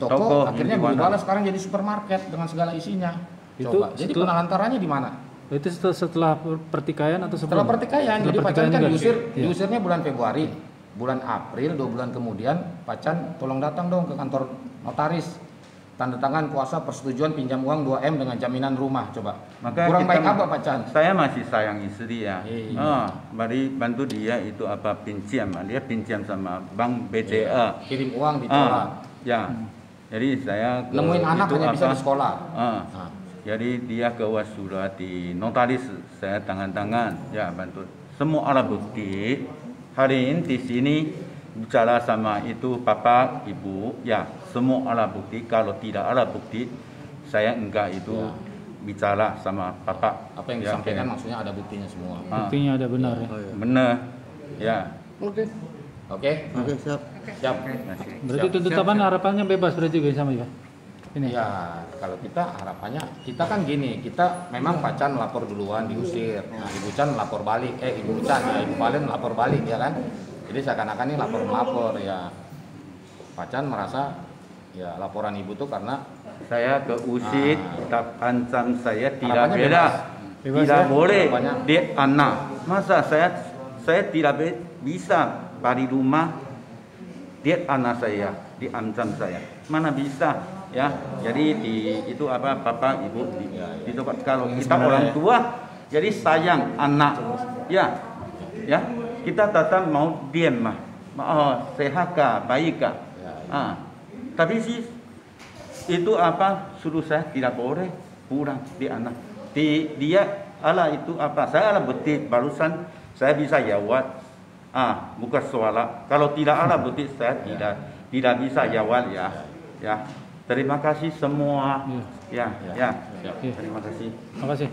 toko. Akhirnya berubahlah sekarang jadi supermarket dengan segala isinya. Itu Coba. Jadi penelantarannya di mana? Itu setelah pertikaian atau sebelum? Setelah pertikaian. Jadi Setelah Pacan kan pertikaian juga? diusirnya bulan Februari. Bulan April, 2 bulan kemudian Pacan tolong datang dong ke kantor notaris. Tanda tangan kuasa persetujuan pinjam uang 2M dengan jaminan rumah. Coba. Maka kurang kita, baik apa Pacan? Saya masih sayang istri ya. Iya. Mari bantu dia itu apa pinjam. Dia pinjam sama bank BCA. Kirim uang ditolak. Ya. Jadi saya Nemuin anak itu hanya bisa di sekolah. Nah. Jadi dia ke surat di notaris, saya tangan-tangan ya bantu. Semua alat bukti. Hari ini di sini bicara sama itu papa, ibu, ya semua alat bukti. Kalau tidak alat bukti, saya enggak itu bicara sama papa. Apa yang disampaikan maksudnya ada buktinya semua. Buktinya ada benar ya. Benar, ya. Oke, siap. siap. Berarti tuntutan harapannya bebas berarti juga sama ya? Ini. Ya, kalau kita harapannya, kita kan gini, kita memang Pacan lapor duluan diusir. Nah, Ibu Chan lapor balik, Ibu Valen lapor balik ya kan. Jadi seakan-akan ini lapor-melapor ya. Pacan merasa ya laporan ibu tuh karena Saya ke USID, ancam saya tidak harapannya beda. Bebas Tidak ya? boleh Harapannya. dia anak. Masa saya tidak bisa dari rumah dia anak saya diancam saya. Mana bisa ya. Jadi itu apa papa ibu itu kalau kita orang tua jadi sayang anak ya. Ya, kita tetap mau diam mah. Sehat kah, baik kah? Tapi sih itu apa suruh saya tidak boleh pulang di anak. Dia ala itu apa? Saya ala bukti barusan saya bisa jawab. Bukan soal. Kalau tidak ada bukti saya tidak bisa jawab ya. Ya. Terima kasih semua. Ya. Terima kasih. Terima kasih.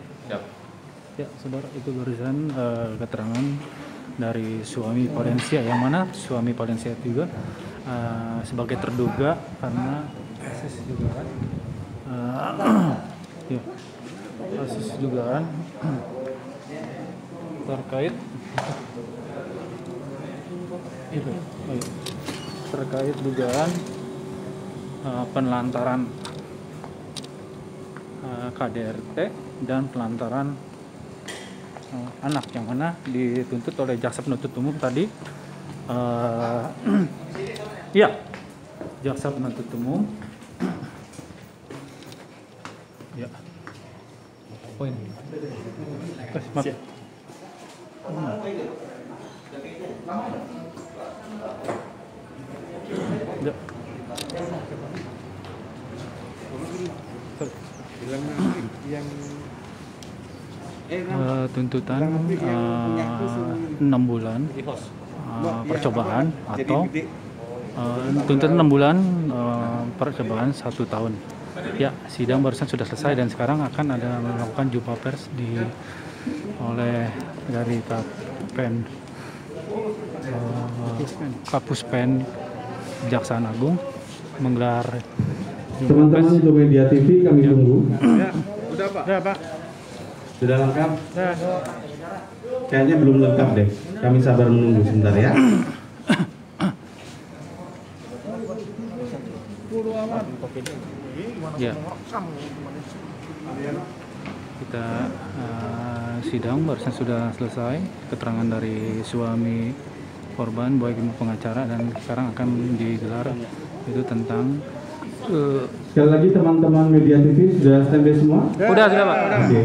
Ya, saudara, itu barusan keterangan dari suami Valencia, yang mana suami Valencia juga sebagai terduga karena kasus dugaan kasus dugaan terkait terkait dugaan penelantaran KDRT dan penelantaran anak yang mana dituntut oleh jaksa penuntut umum tadi. Ya, jaksa penuntut umum. Ya. Poin. Maaf. Ya. Tuntutan 6 bulan percobaan atau tuntutan 6 bulan percobaan 1 tahun. Ya, sidang barusan sudah selesai dan sekarang akan ada melakukan jumpa pers oleh dari Kapus Pen Kejaksaan Agung menggelar teman-teman untuk Media TV kami tunggu. Ya, udah Pak. Ya, Pak. Sudah lengkap? Ya. Kayaknya belum lengkap deh. Kami sabar menunggu sebentar ya. Ya. Kita sidang barusan sudah selesai, keterangan dari suami korban, baik pengacara, dan sekarang akan digelar itu tentang Sekali lagi teman-teman Media TV sudah standby semua? Sudah Pak. Oke.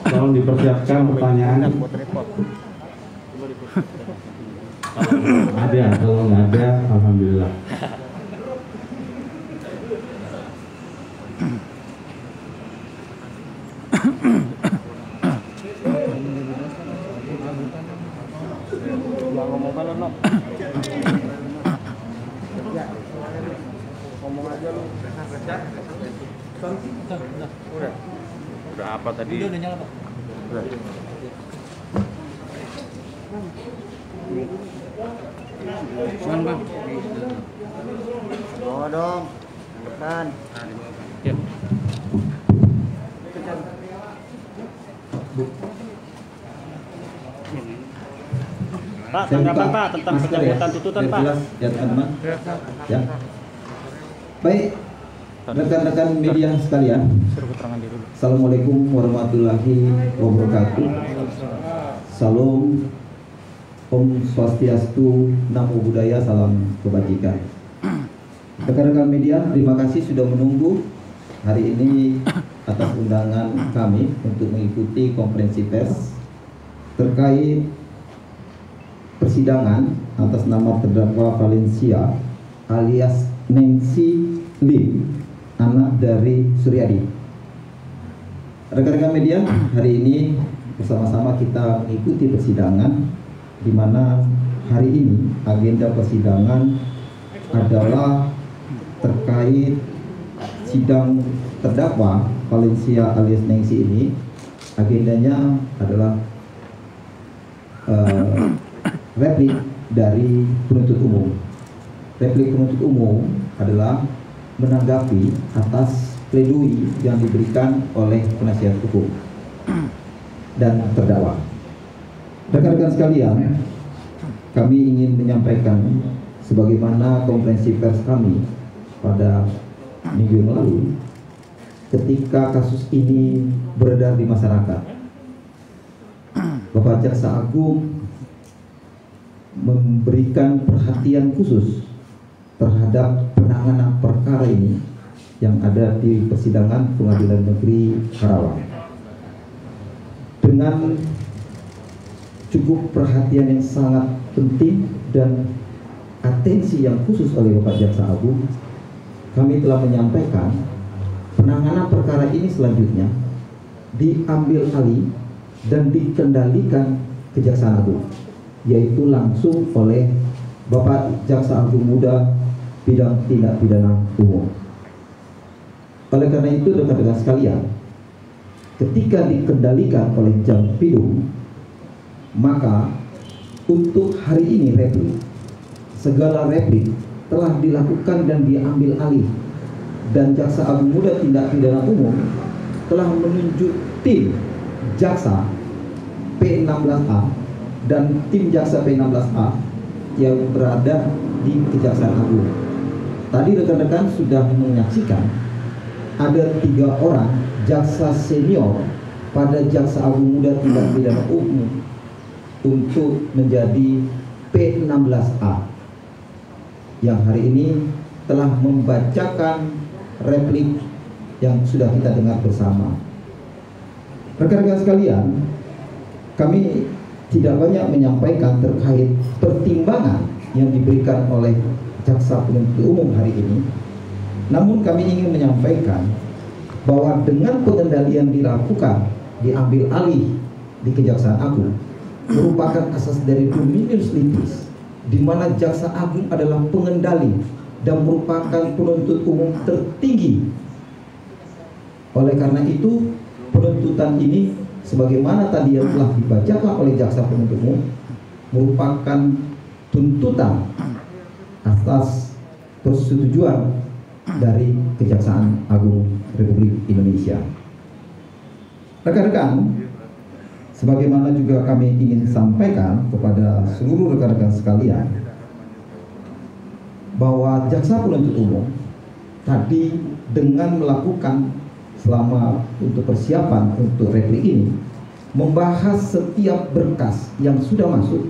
Tolong dipersiapkan pertanyaan. Ada, kalau nggak ada, alhamdulillah. Ngomong aja lu. Udah apa tadi? Udah nyala, Pak. Udah. Bang. Bawa dong. Depan. Ya. Pak, tanggapan Pak tentang pencabutan tuntutan Pak. Jelas ya teman-teman. Ya. Baik, rekan-rekan media sekalian. Assalamualaikum warahmatullahi wabarakatuh. Salam, Om Swastiastu, Namo Buddhaya, salam kebajikan. Rekan-rekan media, terima kasih sudah menunggu hari ini atas undangan kami untuk mengikuti konferensi pers terkait persidangan atas nama terdakwa Valencia alias Nancy Lim, anak dari Suryadi. Rekan-rekan media, hari ini bersama-sama kita mengikuti persidangan, di mana hari ini agenda persidangan adalah terkait sidang terdakwa Valencia alias Nancy ini. Agendanya adalah replik dari penuntut umum. Replik penuntut umum adalah menanggapi atas pledoi yang diberikan oleh penasihat hukum dan terdakwa. Rekan-rekan sekalian, kami ingin menyampaikan sebagaimana konferensi pers kami pada minggu yang lalu ketika kasus ini beredar di masyarakat. Bapak Jaksa Agung memberikan perhatian khusus terhadap penanganan perkara ini yang ada di persidangan Pengadilan Negeri Karawang. Dengan cukup perhatian yang sangat penting dan atensi yang khusus oleh Bapak Jaksa Agung, kami telah menyampaikan penanganan perkara ini selanjutnya diambil alih dan dikendalikan Kejaksaan Agung, yaitu langsung oleh Bapak Jaksa Agung Muda Bidang Tindak Pidana Umum. Oleh karena itu, rekan-rekan sekalian, ketika dikendalikan oleh Jampidum, maka untuk hari ini replik, segala replik telah dilakukan dan diambil alih, dan Jaksa Agung Muda Tindak Pidana Umum telah menunjuk tim Jaksa P16A dan tim Jaksa P16A yang berada di Kejaksaan Agung. tadi rekan-rekan sudah menyaksikan ada 3 orang jaksa senior pada Jaksa Agung Muda Tindak Pidana Umum untuk menjadi P16A yang hari ini telah membacakan replik yang sudah kita dengar bersama. Rekan-rekan sekalian, kami tidak banyak menyampaikan terkait pertimbangan yang diberikan oleh Jaksa Penuntut Umum hari ini. Namun kami ingin menyampaikan bahwa dengan pengendalian dilakukan, diambil alih di Kejaksaan Agung, merupakan asas dari Dominus Litis, di mana Jaksa Agung adalah pengendali dan merupakan penuntut umum tertinggi. Oleh karena itu, penuntutan ini sebagaimana tadi yang telah dibacakan oleh Jaksa Penuntut Umum merupakan tuntutan atas persetujuan dari Kejaksaan Agung Republik Indonesia. Rekan-rekan, sebagaimana juga kami ingin sampaikan kepada seluruh rekan-rekan sekalian bahwa Jaksa Penuntut Umum tadi dengan melakukan selama untuk persiapan untuk replik ini membahas setiap berkas yang sudah masuk,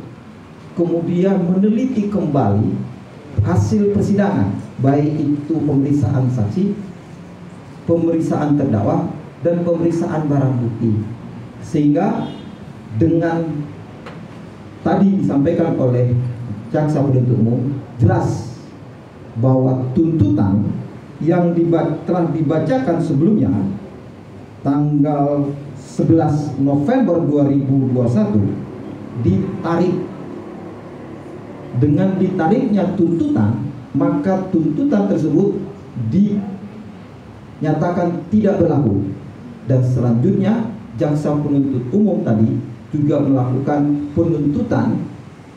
kemudian meneliti kembali hasil persidangan, baik itu pemeriksaan saksi, pemeriksaan terdakwa, dan pemeriksaan barang bukti, sehingga dengan tadi disampaikan oleh Jaksa Penuntut Umum jelas bahwa tuntutan yang telah dibacakan sebelumnya tanggal 11 November 2021 ditarik. Dengan ditariknya tuntutan, maka tuntutan tersebut dinyatakan tidak berlaku, dan selanjutnya Jaksa Penuntut Umum tadi juga melakukan penuntutan,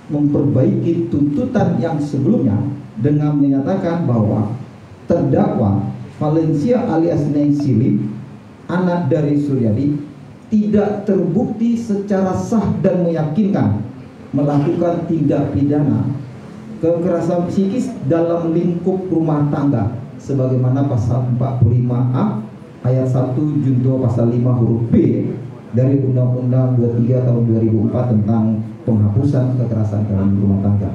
memperbaiki tuntutan yang sebelumnya dengan menyatakan bahwa terdakwa Valencia alias Nancy Lim, anak dari Suryadi, tidak terbukti secara sah dan meyakinkan melakukan tindak pidana kekerasan psikis dalam lingkup rumah tangga sebagaimana pasal 45A ayat 1 junto pasal 5 huruf B dari Undang-Undang 23 tahun 2004 tentang penghapusan kekerasan dalam rumah tangga.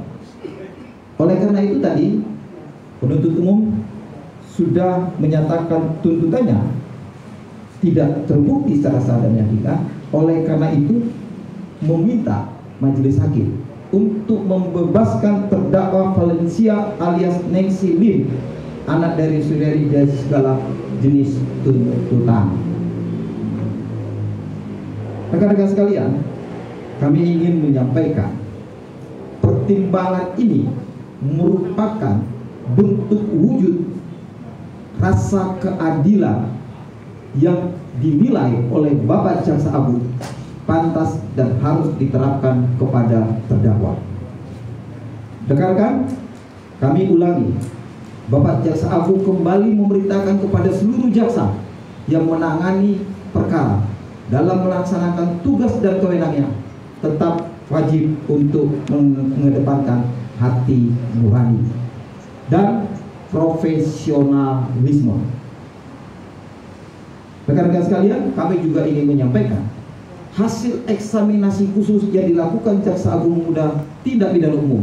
Oleh karena itu tadi penuntut umum sudah menyatakan tuntutannya tidak terbukti secara sah dan meyakinkan. Oleh karena itu meminta majelis hakim untuk membebaskan terdakwa Valencia alias Nancy Lim, anak dari Suryadi, dari segala jenis tuntutan. Rekan-rekan sekalian, kami ingin menyampaikan pertimbangan ini merupakan bentuk wujud rasa keadilan yang dinilai oleh Bapak Jaksa Agung pantas dan harus diterapkan kepada terdakwa. Rekan-rekan, kami ulangi, Bapak Jaksa Agung kembali memerintahkan kepada seluruh jaksa yang menangani perkara dalam melaksanakan tugas dan kewenangannya tetap wajib untuk mengedepankan hati nurani dan profesionalisme. Rekan-rekan sekalian, kami juga ingin menyampaikan hasil eksaminasi khusus yang dilakukan Jaksa Agung Muda Tindak Pidana Umum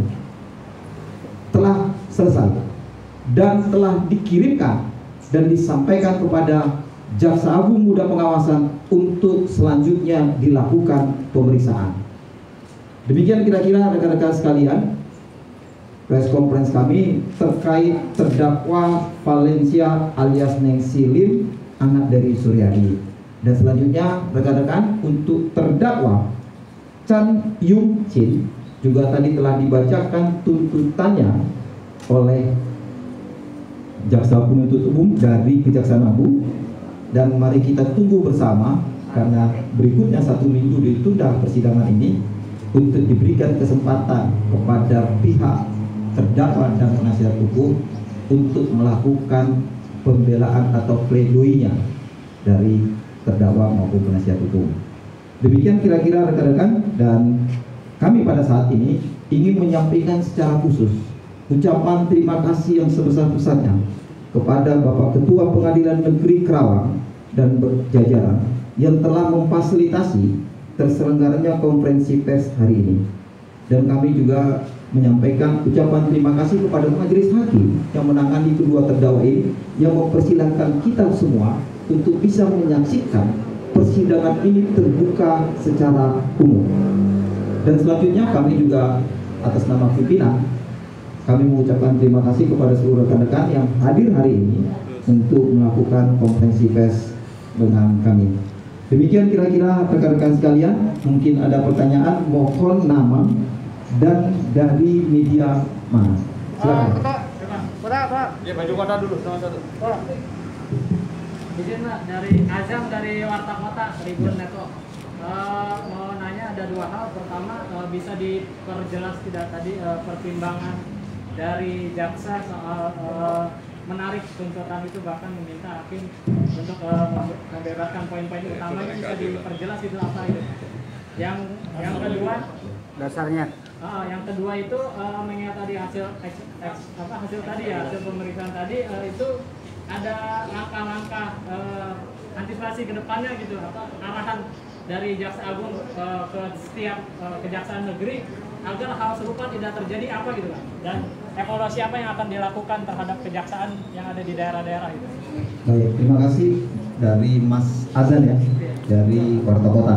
telah selesai dan telah dikirimkan dan disampaikan kepada Jaksa Agung Muda Pengawasan untuk selanjutnya dilakukan pemeriksaan. Demikian kira-kira rekan-rekan sekalian press conference kami terkait terdakwa Valencia alias Nancy Lim, anak dari Suryadi. Dan selanjutnya rekan-rekan untuk terdakwa Chan Yung Chin juga tadi telah dibacakan tuntutannya oleh Jaksa Penuntut Umum dari Kejaksaan Agung, dan mari kita tunggu bersama karena berikutnya 1 minggu ditunda persidangan ini untuk diberikan kesempatan kepada pihak terdakwa dan penasihat hukum untuk melakukan pembelaan atau pledoinya dari terdakwa maupun penasihat hukum. Demikian kira-kira rekan-rekan, dan kami pada saat ini ingin menyampaikan secara khusus ucapan terima kasih yang sebesar-besarnya kepada Bapak Ketua Pengadilan Negeri Kerawang dan jajaran yang telah memfasilitasi terselenggaranya konferensi pers hari ini. Dan kami juga menyampaikan ucapan terima kasih kepada majelis hakim yang menangani kedua terdakwa ini, yang mempersilahkan kita semua untuk bisa menyaksikan persidangan ini terbuka secara umum. Dan selanjutnya kami juga atas nama pimpinan, kami mengucapkan terima kasih kepada seluruh rekan-rekan yang hadir hari ini untuk melakukan konferensi pers dengan kami. Demikian kira-kira rekan-rekan sekalian, mungkin ada pertanyaan, mohon nama dan dari media mana. Silakan. Pak. Ya, baju kota dulu, Pak. Izin Pak, dari Azam dari Warta Kota Tribun Network. Mau nanya ada dua hal. Pertama, bisa diperjelas tidak tadi pertimbangan dari jaksa soal menarik tuntutan itu, bahkan meminta hakim untuk membebaskan poin-poin utama itu, bisa diperjelas itu apa itu? Yang kedua Dasarnya. Yang kedua itu mengingat tadi hasil tadi ya, hasil pemeriksaan tadi itu ada langkah-langkah antisipasi ke depannya gitu, arahan dari Jaksa Agung ke setiap kejaksaan negeri agar hal serupa tidak terjadi apa gitu kan, dan evaluasi apa yang akan dilakukan terhadap kejaksaan yang ada di daerah-daerah itu. Baik, terima kasih dari Mas Azan ya, dari Warta Kota.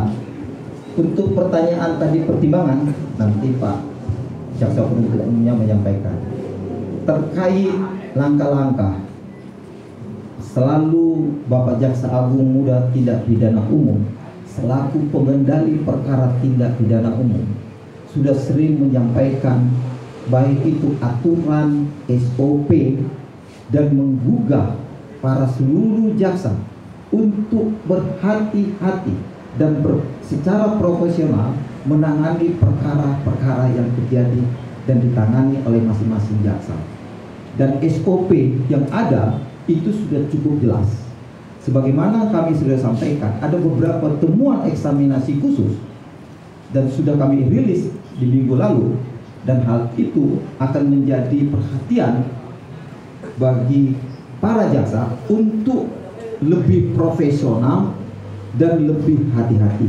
Untuk pertanyaan tadi pertimbangan, nanti Pak Jaksa Penuntut Umumnya menyampaikan. Terkait langkah-langkah, selalu Bapak Jaksa Agung Muda Tindak Pidana Umum selaku pengendali perkara tindak pidana umum sudah sering menyampaikan baik itu aturan, SOP, dan menggugah para seluruh jaksa untuk berhati-hati dan secara profesional menangani perkara-perkara yang terjadi dan ditangani oleh masing-masing jaksa. Dan SOP yang ada itu sudah cukup jelas. Sebagaimana kami sudah sampaikan, ada beberapa temuan eksaminasi khusus dan sudah kami rilis di minggu lalu, dan hal itu akan menjadi perhatian bagi para jaksa untuk lebih profesional dan lebih hati-hati,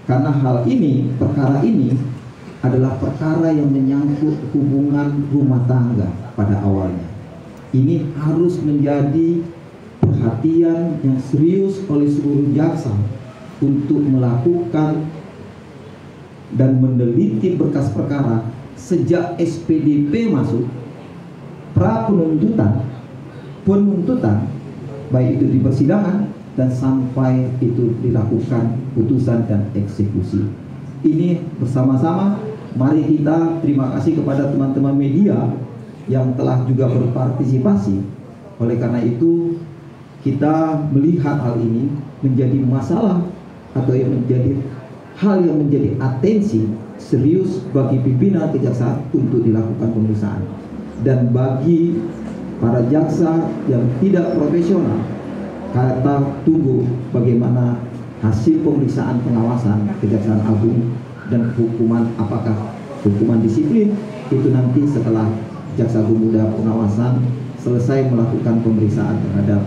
karena hal ini, perkara ini adalah perkara yang menyangkut hubungan rumah tangga pada awalnya. Ini harus menjadi perhatian yang serius oleh seluruh jaksa untuk melakukan dan meneliti berkas perkara sejak SPDP masuk, pra penuntutan, baik itu di persidangan dan sampai itu dilakukan putusan dan eksekusi. Ini bersama-sama mari kita terima kasih kepada teman-teman media yang telah juga berpartisipasi. Oleh karena itu kita melihat hal ini menjadi masalah atau yang menjadi hal yang menjadi atensi serius bagi pimpinan kejaksaan untuk dilakukan pemeriksaan, dan bagi para jaksa yang tidak profesional kita tunggu bagaimana hasil pemeriksaan pengawasan Kejaksaan Agung dan hukuman, apakah hukuman disiplin itu nanti setelah Jaksa Agung Muda Pengawasan selesai melakukan pemeriksaan terhadap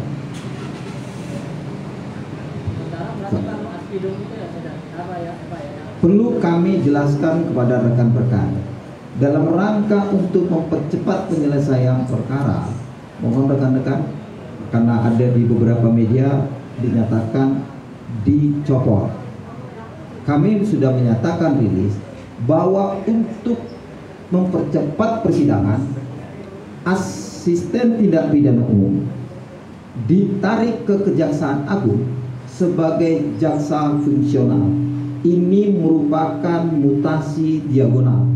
perlu kami jelaskan kepada rekan-rekan dalam rangka untuk mempercepat penyelesaian perkara. Mohon rekan-rekan, karena ada di beberapa media dinyatakan dicopot. Kami sudah menyatakan rilis bahwa untuk mempercepat persidangan, asisten tindak pidana umum ditarik ke Kejaksaan Agung sebagai jaksa fungsional. Ini merupakan mutasi diagonal,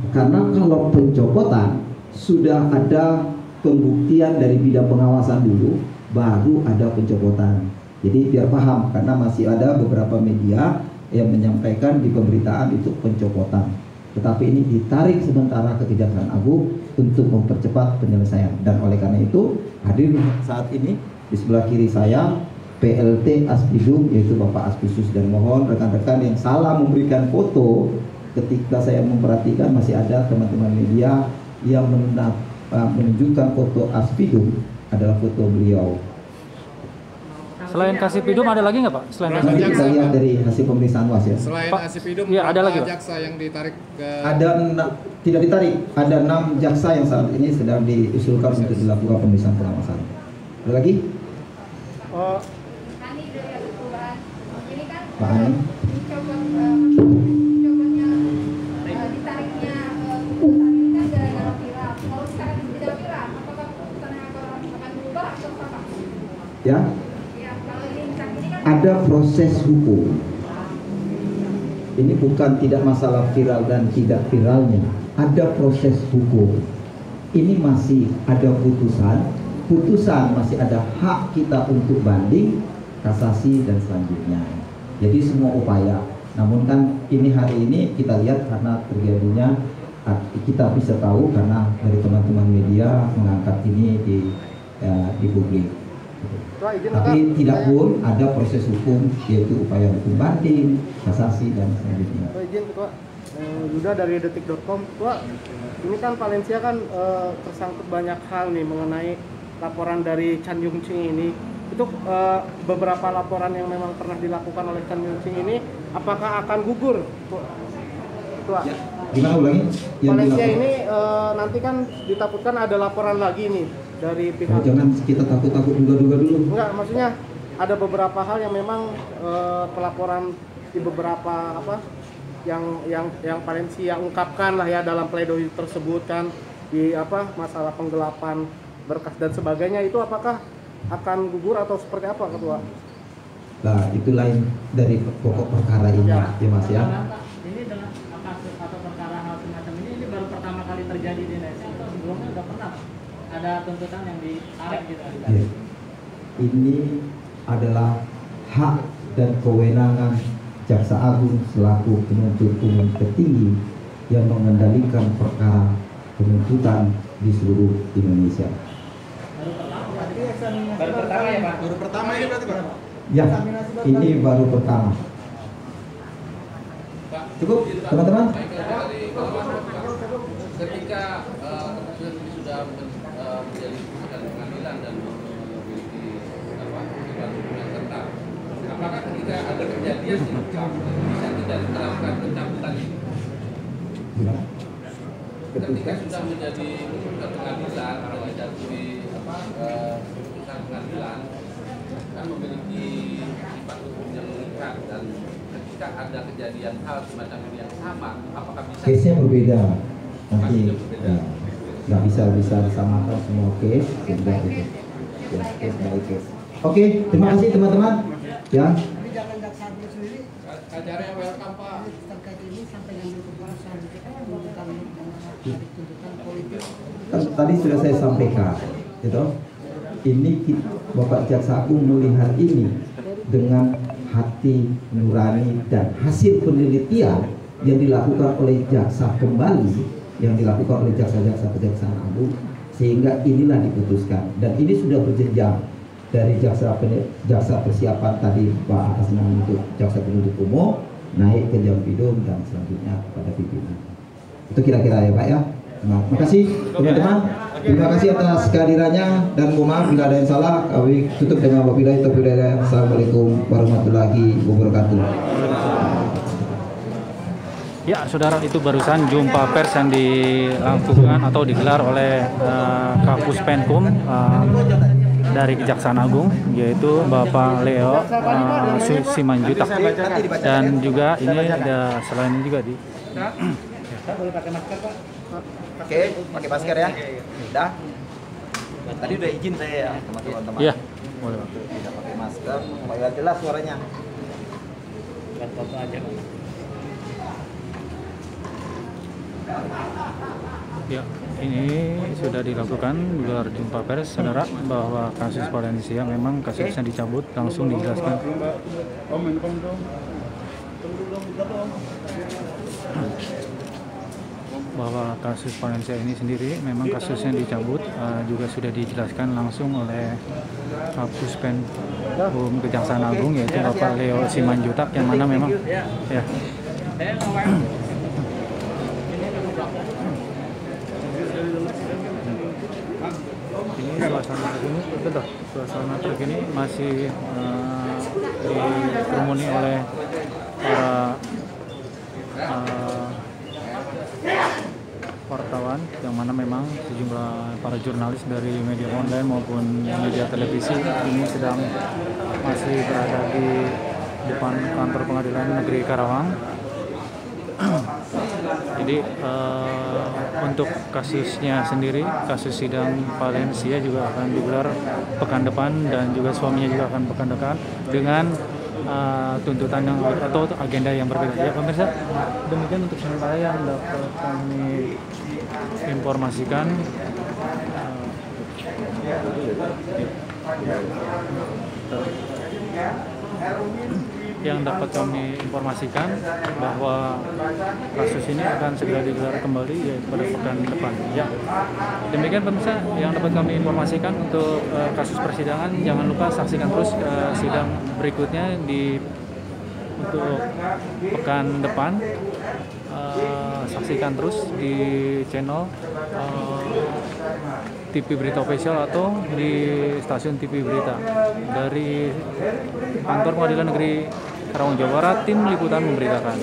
karena kalau pencopotan sudah ada pembuktian dari bidang pengawasan dulu, baru ada pencopotan. Jadi biar paham, karena masih ada beberapa media yang menyampaikan di pemberitaan itu pencopotan, tetapi ini ditarik sementara ke Kejaksaan Agung untuk mempercepat penyelesaian. Dan oleh karena itu hadir saat ini di sebelah kiri saya PLT Aspidum, yaitu Bapak Aspisus, dan mohon rekan-rekan yang salah memberikan foto ketika saya memperhatikan masih ada teman-teman media yang menunjukkan foto Aspidum adalah foto beliau. Selain Kasipidum ada lagi nggak Pak? Selain Nanti kita lihat dari hasil pemeriksaan UAS ya. Selain Kasipidum, ya, ada lagi, Pak? jaksa yang ditarik ke... Tidak ditarik, ada 6 jaksa yang saat ini sedang diusulkan untuk dilakukan pemeriksaan pengawasan. Ada lagi? Pak Hani. Ya, ada proses hukum. Ini bukan tidak masalah viral dan tidak viralnya, ada proses hukum. Ini masih ada putusan masih ada hak kita untuk banding, kasasi dan selanjutnya. Jadi semua upaya. Namun kan ini hari ini kita lihat karena terjadinya, kita bisa tahu karena dari teman-teman media mengangkat ini di publik. Tapi tidak pun ada proses hukum, yaitu upaya hukum banding, kasasi dan selanjutnya. Izin Ketua, Yuda dari detik.com. Ketua, ini kan Valencia kan tersangkut banyak hal nih mengenai laporan dari Chan Yung Ching ini. Itu beberapa laporan yang memang pernah dilakukan oleh Chan Yung Ching ini, apakah akan gugur? Ketua. Ya. Gimana ulangi? Valencia ini nanti kan ditakutkan ada laporan lagi nih dari pihak. Jangan kita takut-takut duga-duga dulu. Enggak, maksudnya ada beberapa hal yang memang pelaporan di beberapa yang Valencia ungkapkan lah ya dalam pledoi tersebut kan di masalah penggelapan berkas dan sebagainya, itu apakah akan gugur atau seperti apa Ketua? Nah, itu lain dari pokok perkara ini ya Mas ya. Ini dengan kasus atau perkara hal semacam ini baru pertama kali terjadi di Indonesia. Sebelumnya udah pernah ada tuntutan yang ditarik gitu. Ya. Ini adalah hak dan kewenangan Jaksa Agung selaku penuntut umum tertinggi yang mengendalikan perkara penuntutan di seluruh Indonesia. Baru pertama ya Pak? Baru pertama ini berarti Pak? Ya, ini baru pertama. Cukup teman-teman? Ketika keputusan ini sudah menjadi keputusan pengadilan dan memiliki kewajiban hukum yang tetap, apakah ketika ada kejadian bisa tidak diterapkan pencabutan ini? Ketika sudah menjadi keputusan pengadilan, kalau dijatuhi keputusan pengadilan kan memiliki sifat hukum yang mengikat, dan ketika ada kejadian hal semacam ini yang sama, apakah bisa? Case-nya berbeda. Nanti ya, nggak bisa disamakan semua case sehingga itu ya, case by case. Oke, terima kasih teman-teman ya. Tapi jangan jaksa Agung sendiri acaranya welcome Pak terkait ini sampai ngambil keputusan kita kan bukan tuntutan politik. Tadi sudah saya sampaikan gitu. Ini Bapak Jaksa Agung melihat ini dengan hati nurani dan hasil penelitian yang dilakukan oleh jaksa kembali, yang dilakukan oleh jaksa-jaksa Kejaksaan Agung, sehingga inilah diputuskan. Dan ini sudah berjenjang dari jaksa persiapan tadi Pak atas nama untuk jaksa penuntut umum, naik ke Jampidum dan selanjutnya kepada pimpinan. Itu kira-kira ya Pak ya. Terima kasih teman-teman. Terima kasih atas kehadirannya dan mohon maaf bila ada yang salah. Kami tutup dengan wabillahi taufiq wal hidayah. Assalamualaikum warahmatullahi wabarakatuh. Ya, saudara, itu barusan jumpa pers yang dilakukan atau digelar oleh Kapus Penkum dari Kejaksaan Agung, yaitu Bapak Leo Simanjutak, dan juga ini ada selain ini juga di. Boleh pakai masker Pak? Pakai masker ya. Udah. Tadi udah izin saya ya sama teman-teman. Iya, boleh Pak. Tidak pakai masker, supaya jelas suaranya. Bukan foto aja Pak. Ya, ini sudah dilakukan gelar jumpa pers, saudara, bahwa kasus Valencia memang kasusnya dicabut, langsung dijelaskan. Bahwa kasus Valencia ini sendiri memang kasusnya dicabut, juga sudah dijelaskan langsung oleh Kapus Penkum Kejaksaan Agung, yaitu Bapak Leo Simanjutak, yang mana memang ya. suasana terkini masih dikerumuni oleh para wartawan, yang mana memang sejumlah para jurnalis dari media online maupun media televisi ini sedang masih berada di depan kantor Pengadilan Negeri Karawang. Jadi untuk kasusnya sendiri, kasus sidang Valencia juga akan digelar pekan depan, dan juga suaminya juga akan pekan depan dengan tuntutan yang atau agenda yang berbeda. Ya pemirsa, demikian untuk sementara yang dapat kami informasikan. Yang dapat kami informasikan bahwa kasus ini akan segera digelar kembali yaitu pada pekan depan. Ya, demikian pemirsa yang dapat kami informasikan untuk kasus persidangan. Jangan lupa saksikan terus sidang berikutnya untuk pekan depan. Saksikan terus di channel TV Berita Official atau di stasiun TV Berita. Dari kantor Pengadilan Negeri Karawang, Jawa Barat, tim liputan memberitakan.